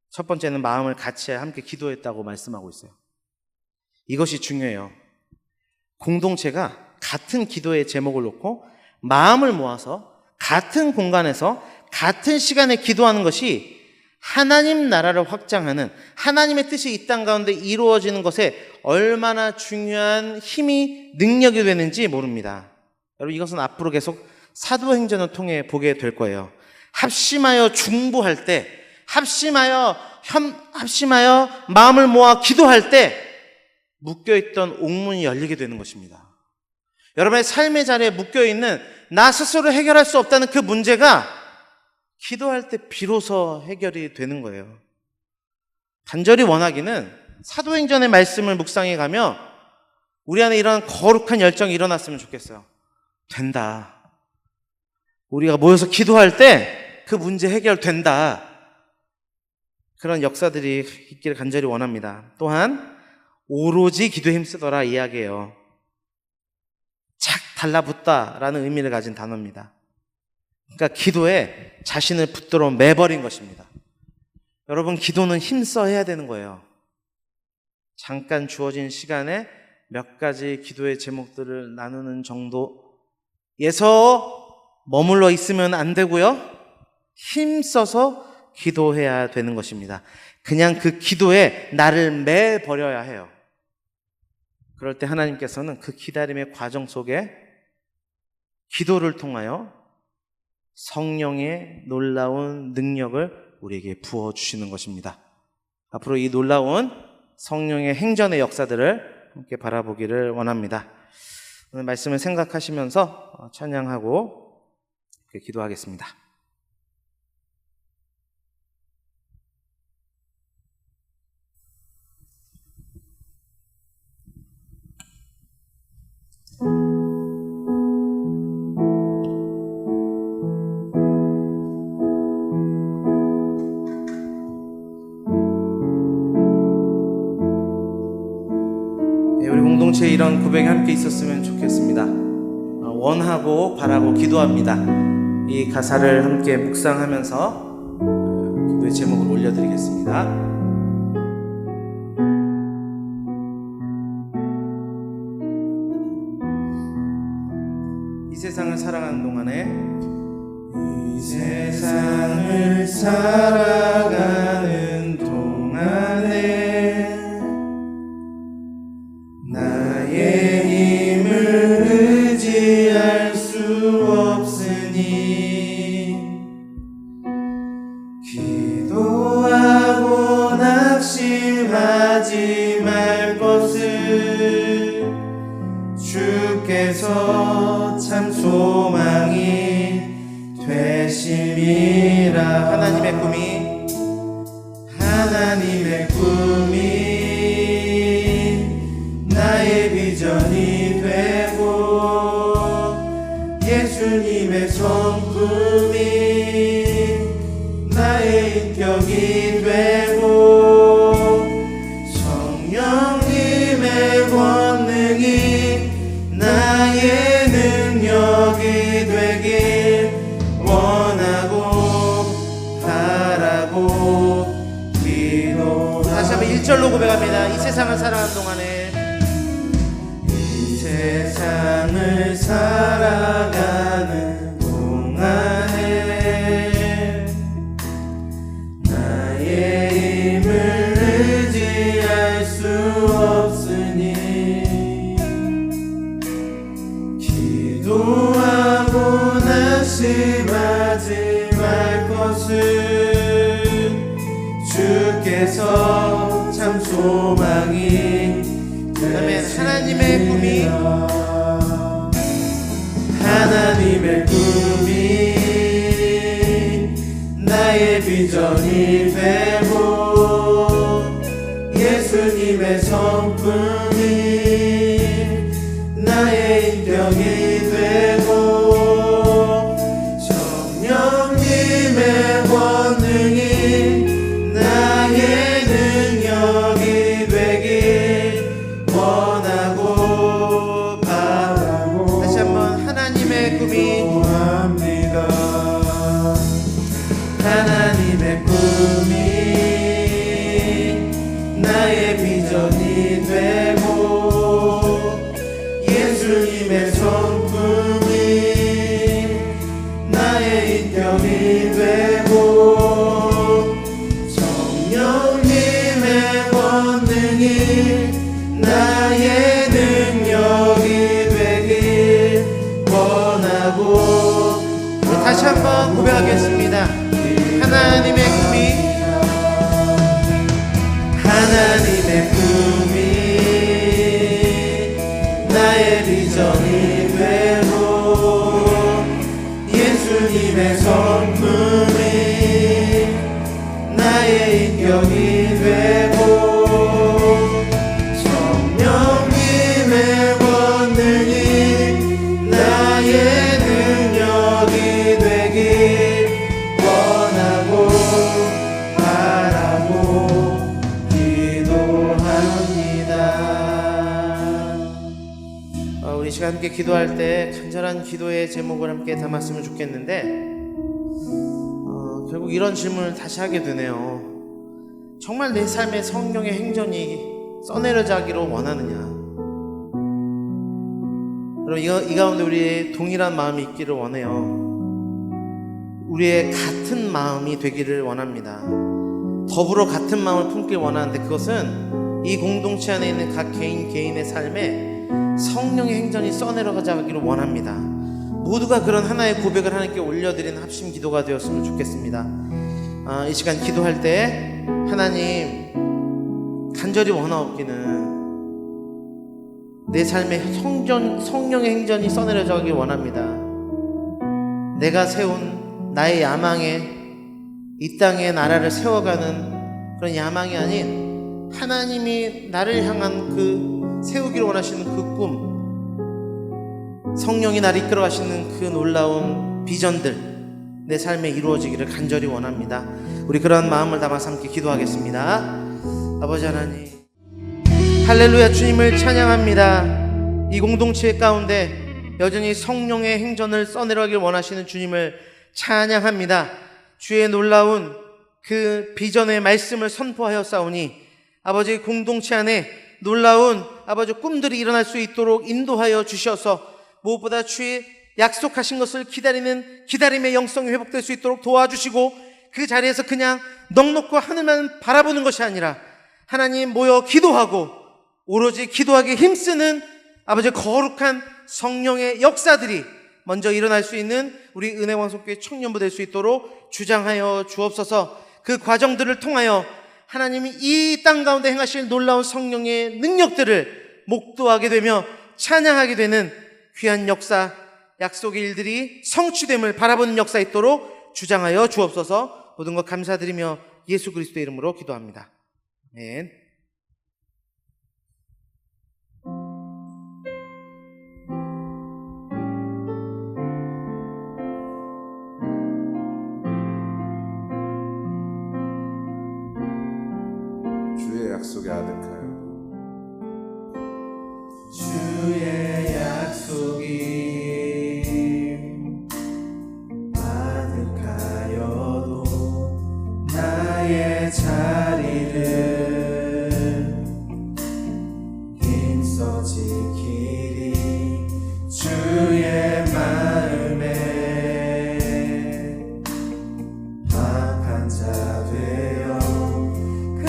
첫 번째는 마음을 같이 함께 기도했다고 말씀하고 있어요. 이것이 중요해요. 공동체가 같은 기도의 제목을 놓고 마음을 모아서 같은 공간에서 같은 시간에 기도하는 것이 하나님 나라를 확장하는 하나님의 뜻이 이 땅 가운데 이루어지는 것에 얼마나 중요한 힘이 능력이 되는지 모릅니다. 여러분, 이것은 앞으로 계속 사도행전을 통해 보게 될 거예요. 합심하여 중보할 때, 합심하여 마음을 모아 기도할 때 묶여있던 옥문이 열리게 되는 것입니다. 여러분의 삶의 자리에 묶여있는 나 스스로 해결할 수 없다는 그 문제가 기도할 때 비로소 해결이 되는 거예요. 간절히 원하기는 사도행전의 말씀을 묵상해 가며 우리 안에 이런 거룩한 열정이 일어났으면 좋겠어요. 된다. 우리가 모여서 기도할 때 그 문제 해결된다. 그런 역사들이 있기를 간절히 원합니다. 또한 오로지 기도에 힘쓰더라 이야기예요. 착 달라붙다라는 의미를 가진 단어입니다. 그러니까 기도에 자신을 붙들어 매버린 것입니다. 여러분, 기도는 힘써 해야 되는 거예요. 잠깐 주어진 시간에 몇 가지 기도의 제목들을 나누는 정도에서 머물러 있으면 안 되고요. 힘써서 기도해야 되는 것입니다. 그냥 그 기도에 나를 매버려야 해요. 그럴 때 하나님께서는 그 기다림의 과정 속에 기도를 통하여 성령의 놀라운 능력을 우리에게 부어주시는 것입니다. 앞으로 이 놀라운 성령의 행전의 역사들을 함께 바라보기를 원합니다. 오늘 말씀을 생각하시면서 찬양하고 기도하겠습니다. 우리 공동체에 이런 고백이 함께 있었으면 좋겠습니다. 원하고 바라고 기도합니다. 이 가사를 함께 묵상하면서 기도의 제목을 올려드리겠습니다. 이 세상을 살아가는 동안에 이 세상을 살아가는 동안에 나의 힘을 의지할 수 없으니 기도하고 낙심하지 말 것을 주께서 되고 성령님의 권능이 나의 능력이 되길 원하고 바라고 기도합니다. 다시 한번 1절로 고백합니다. 이 세상을 살아가는 동안에 이 세상을 살아가는 동안에 나의 힘을 의지할 수 없으니 기도하고 낙심하지 말 것은 주께서 참 소망이 아멘. 하나님의 꿈이 하나님의 꿈이 나의 비전이 되고 예수님의 성품이 나의 인격이 되고 성령님의 권능이 나의 능력이 되길 원하고 바라고 다시 한번 하나님의 꿈이 합니다. 하나님의 꿈이 나의 비전이 되고 예수님의 성품이 나의 인격이 되고 성령님의 권능이 나의 능력이 되길 원하고 다시 한번 고백하겠습니다. 하나님의 꿈이 하나님의 꿈이 나의 비전이 되고 예수님의 성품이 나의 인격이 되고 성령님의 권능이 나의 능력이 되길 원하고 바라고 기도합니다. 우리 시간 함께 기도할 때 간절한 기도의 제목을 함께 담았으면 좋겠는데 결국 이런 질문을 다시 하게 되네요. 정말 내 삶에 성령의 행전이 써내려자기로 원하느냐? 여러분 이 가운데 우리의 동일한 마음이 있기를 원해요. 우리의 같은 마음이 되기를 원합니다. 더불어 같은 마음을 품길 원하는데 그것은 이 공동체 안에 있는 각 개인의 삶에 성령의 행전이 써내려가기를 원합니다. 모두가 그런 하나의 고백을 하나님께 올려드리는 합심 기도가 되었으면 좋겠습니다. 이 시간 기도할 때 하나님 간절히 원하옵기는 내 삶에 성령의 행전이 써내려가길 원합니다. 내가 세운 나의 야망에 이 땅에 나라를 세워가는 그런 야망이 아닌 하나님이 나를 향한 그 세우기를 원하시는 그 꿈, 성령이 나를 이끌어 가시는 그 놀라운 비전들 내 삶에 이루어지기를 간절히 원합니다. 우리 그런 마음을 담아서 함께 기도하겠습니다. 아버지 하나님, 할렐루야, 주님을 찬양합니다. 이 공동체 가운데 여전히 성령의 행전을 써내려가길 원하시는 주님을 찬양합니다. 주의 놀라운 그 비전의 말씀을 선포하여 싸우니 아버지 공동체 안에 놀라운 아버지 꿈들이 일어날 수 있도록 인도하여 주셔서 무엇보다 주의 약속하신 것을 기다리는 기다림의 영성이 회복될 수 있도록 도와주시고 그 자리에서 그냥 넉넉히 하늘만 바라보는 것이 아니라 하나님 모여 기도하고 오로지 기도하기에 힘쓰는 아버지 거룩한 성령의 역사들이 먼저 일어날 수 있는 우리 은혜왕송교회 청년부 될 수 있도록 주장하여 주옵소서. 그 과정들을 통하여 하나님이 이 땅 가운데 행하실 놀라운 성령의 능력들을 목도하게 되며 찬양하게 되는 귀한 역사, 약속의 일들이 성취됨을 바라보는 역사 있도록 주장하여 주옵소서. 모든 것 감사드리며 예수 그리스도의 이름으로 기도합니다. 아멘. 약속에 아득하여 주의 약속이 아득하여도 나의 자리를 힘써 지키리. 주의 마음에 합한 자 되어 그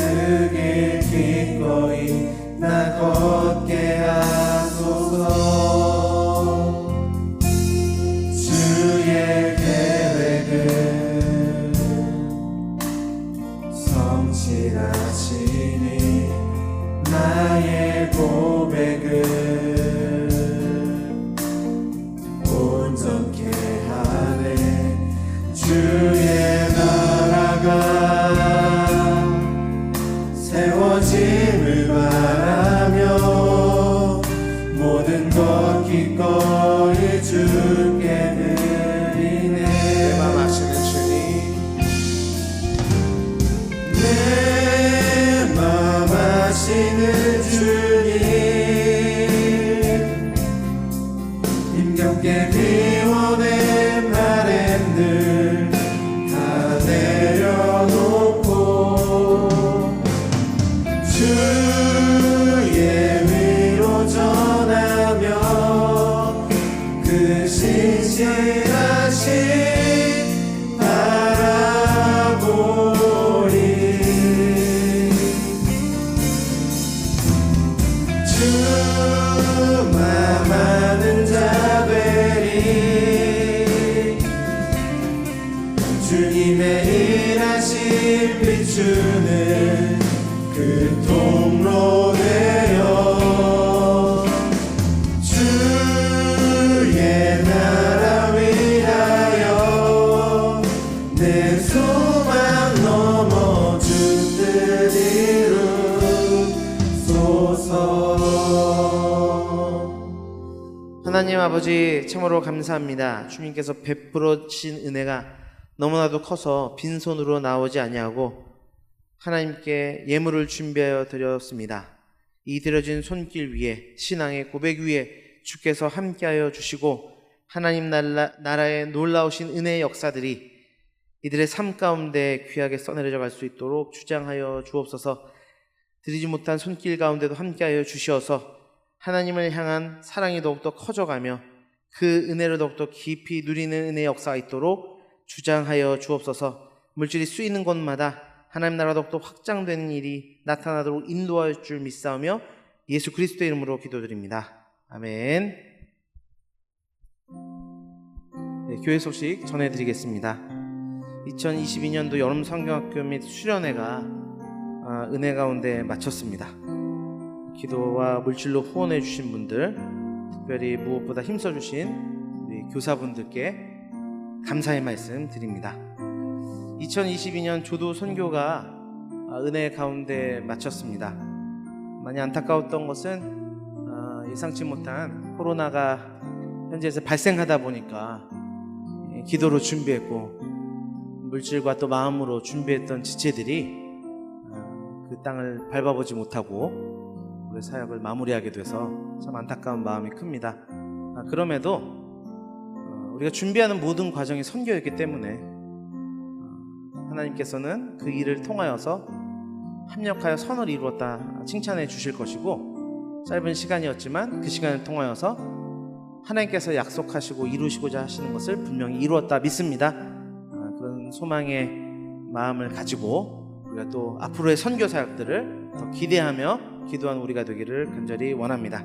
길 기꺼이 나 걷게 하소서. 주의 계획은 성실하시니 나의 고백은 온전케 하네. 주의 나라가 세워짐을 바라며 모든 것 기꺼이 주께 드리네. 내 맘 아시는 주님 내 맘 아시는 주님 힘겹게 비워낸 바램들 다 내려놓고 주의 위로 전하며 그 신실하신 바라보리. 주만 아는 자 되리. 주님의 일하심 비추는 그 통로 되어 주의 나라 위하여 내 소망 넘어 주 뜻 이루소서. 하나님 아버지 참으로 감사합니다. 주님께서 베풀어 주신 은혜가 너무나도 커서 빈손으로 나오지 아니하고 하나님께 예물을 준비하여 드렸습니다. 이 드려진 손길 위에 신앙의 고백 위에 주께서 함께하여 주시고 하나님 나라의 놀라우신 은혜의 역사들이 이들의 삶 가운데 귀하게 써내려져 갈 수 있도록 주장하여 주옵소서. 드리지 못한 손길 가운데도 함께하여 주시어서 하나님을 향한 사랑이 더욱더 커져가며 그 은혜를 더욱더 깊이 누리는 은혜의 역사가 있도록 주장하여 주옵소서. 물질이 쓰이는 곳마다 하나님 나라 더욱더 확장되는 일이 나타나도록 인도할 줄 믿사오며 예수 그리스도의 이름으로 기도드립니다. 아멘. 네, 교회 소식 전해드리겠습니다. 2022년도 여름 성경학교 및 수련회가 은혜 가운데 마쳤습니다. 기도와 물질로 후원해 주신 분들, 특별히 무엇보다 힘써 주신 우리 교사분들께 감사의 말씀 드립니다. 2022년 조도 선교가 은혜 가운데 마쳤습니다. 많이 안타까웠던 것은 예상치 못한 코로나가 현지에서 발생하다 보니까 기도로 준비했고 물질과 또 마음으로 준비했던 지체들이 그 땅을 밟아보지 못하고 우리 사역을 마무리하게 돼서 참 안타까운 마음이 큽니다. 그럼에도 우리가 준비하는 모든 과정이 선교였기 때문에 하나님께서는 그 일을 통하여서 합력하여 선을 이루었다 칭찬해 주실 것이고, 짧은 시간이었지만 그 시간을 통하여서 하나님께서 약속하시고 이루시고자 하시는 것을 분명히 이루었다 믿습니다. 그런 소망의 마음을 가지고 우리가 또 앞으로의 선교 사역들을 더 기대하며 기도한 우리가 되기를 간절히 원합니다.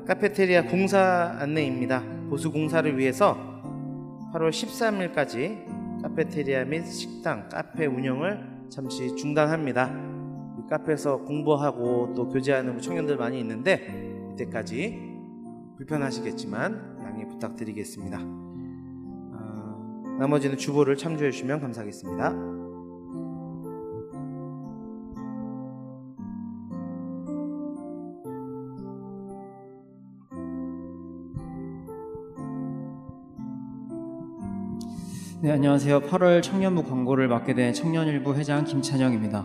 카페테리아 공사 안내입니다. 보수 공사를 위해서 8월 13일까지 카페테리아 및 식당, 카페 운영을 잠시 중단합니다. 카페에서 공부하고 또 교제하는 청년들 많이 있는데 이때까지 불편하시겠지만 양해 부탁드리겠습니다. 나머지는 주보를 참조해 주시면 감사하겠습니다. 네, 안녕하세요. 8월 청년부 광고를 맡게 된 청년일부 회장 김찬영입니다.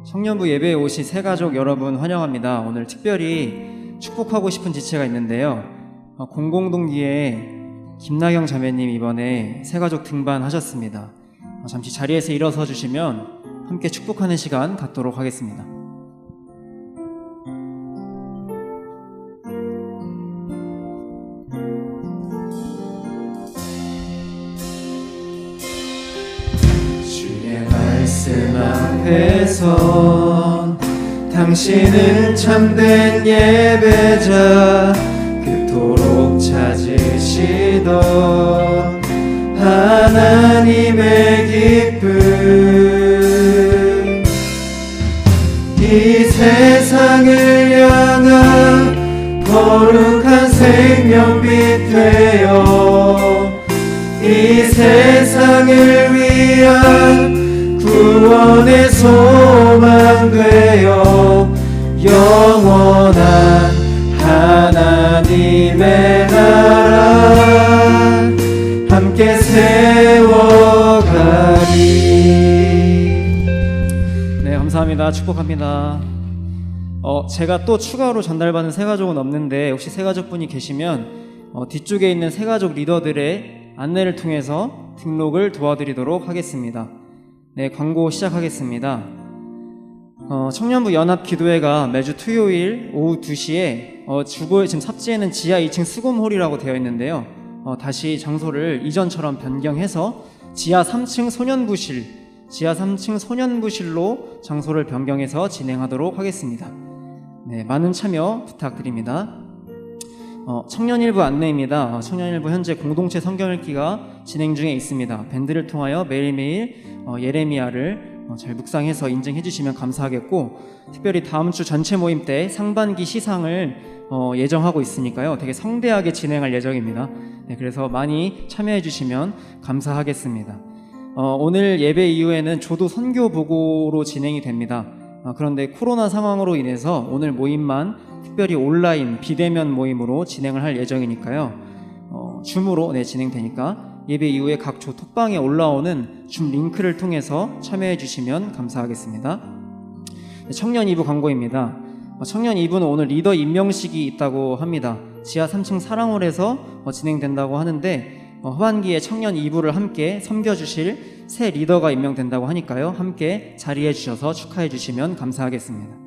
청년부 예배에 오신 새가족 여러분 환영합니다. 오늘 특별히 축복하고 싶은 지체가 있는데요. 공공동기에 김나경 자매님 이번에 새가족 등반하셨습니다. 잠시 자리에서 일어서 주시면 함께 축복하는 시간 갖도록 하겠습니다. 주의 말씀 앞에서 당신은 참된 예배자 그토록 찾으시던 하나님의 기쁨 이 세상을 향한 거룩한 생명빛 되어 이 세상을 위한 구원의 소망 되어 영원한 하나님의 나라 함께 세워가리. 네, 감사합니다. 축복합니다. 제가 또 추가로 전달받은 새가족은 없는데 혹시 새가족분이 계시면 뒤쪽에 있는 새가족 리더들의 안내를 통해서 등록을 도와드리도록 하겠습니다. 네, 광고 시작하겠습니다. 청년부 연합기도회가 매주 토요일 오후 2시에 주거에 지금 삽지에는 지하 2층 수금홀이라고 되어 있는데요. 다시 장소를 이전처럼 변경해서 지하 3층 소년부실로 장소를 변경해서 진행하도록 하겠습니다. 네, 많은 참여 부탁드립니다. 청년일부 안내입니다. 청년일부 현재 공동체 성경 읽기가 진행 중에 있습니다. 밴드를 통하여 매일매일 예레미야를 잘 묵상해서 인증해 주시면 감사하겠고, 특별히 다음 주 전체 모임 때 상반기 시상을 예정하고 있으니까요. 되게 성대하게 진행할 예정입니다. 네, 그래서 많이 참여해 주시면 감사하겠습니다. 오늘 예배 이후에는 조도 선교 보고로 진행이 됩니다. 그런데 코로나 상황으로 인해서 오늘 모임만 특별히 온라인 비대면 모임으로 진행을 할 예정이니까요. 줌으로 진행되니까 예배 이후에 각 조 톡방에 올라오는 줌 링크를 통해서 참여해 주시면 감사하겠습니다. 청년 2부 광고입니다. 청년 2부는 오늘 리더 임명식이 있다고 합니다. 지하 3층 사랑홀에서 진행된다고 하는데 하반기에 청년 2부를 함께 섬겨주실 새 리더가 임명된다고 하니까요. 함께 자리해 주셔서 축하해 주시면 감사하겠습니다.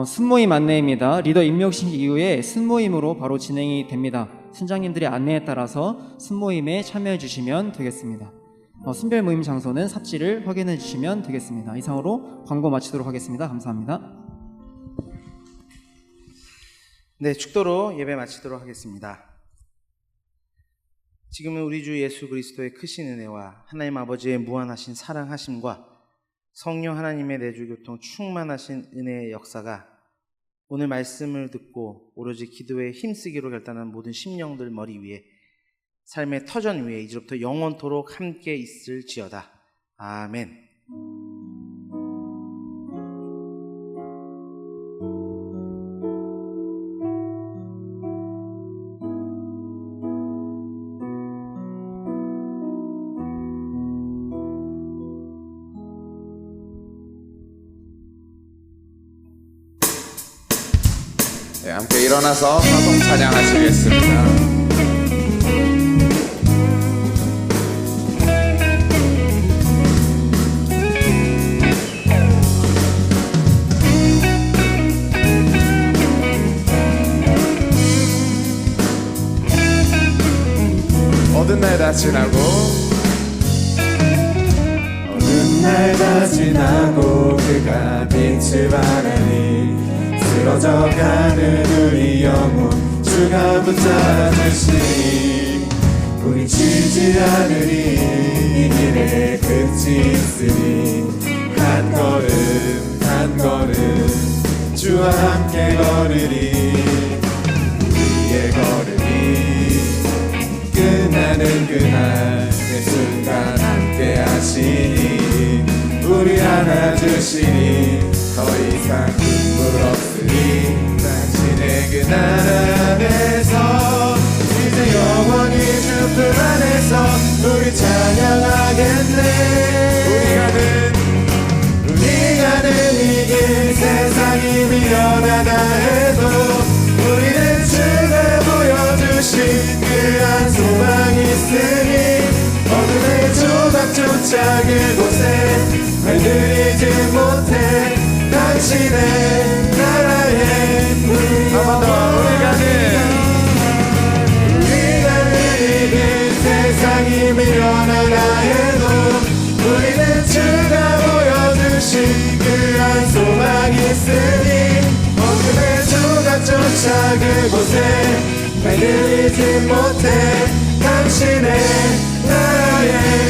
순모임 안내입니다. 리더 임명식 이후에 순모임으로 바로 진행이 됩니다. 순장님들의 안내에 따라서 순모임에 참여해 주시면 되겠습니다. 순별 모임 장소는 삽지를 확인해 주시면 되겠습니다. 이상으로 광고 마치도록 하겠습니다. 감사합니다. 네, 축도로 예배 마치도록 하겠습니다. 지금은 우리 주 예수 그리스도의 크신 은혜와 하나님 아버지의 무한하신 사랑하심과 성령 하나님의 내주교통 충만하신 은혜의 역사가 오늘 말씀을 듣고 오로지 기도에 힘쓰기로 결단한 모든 심령들 머리 위에 삶의 터전 위에 이제부터 영원토록 함께 있을지어다. 아멘. 네, 함께 일어나서 화성 찬양하시겠습니다. 어두운 날 다 지나고 어두운 날 다 지나고 그가 빛을 발하니 쓰러져가는 우리 영혼 주가 붙잡으시니 우리 지지 않으리 이 길에 끝이 있으니 한 걸음 한 걸음 주와 함께 걸으리 우리의 걸음이 끝나는 그날 그 순간 함께 하시니 우리 안아주시니 더 이상 눈물 없으니 당신의 그 나라 안에서 이제 영원히 주 품 안에서 우리 찬양하겠네 나라의 우리가 느리는 세상이 미련하다 해도 우리는 주가 보여주신 그한 소망이 있으니 어둠의 조각조차 그곳에 날 들리지 못해 당신의 나라의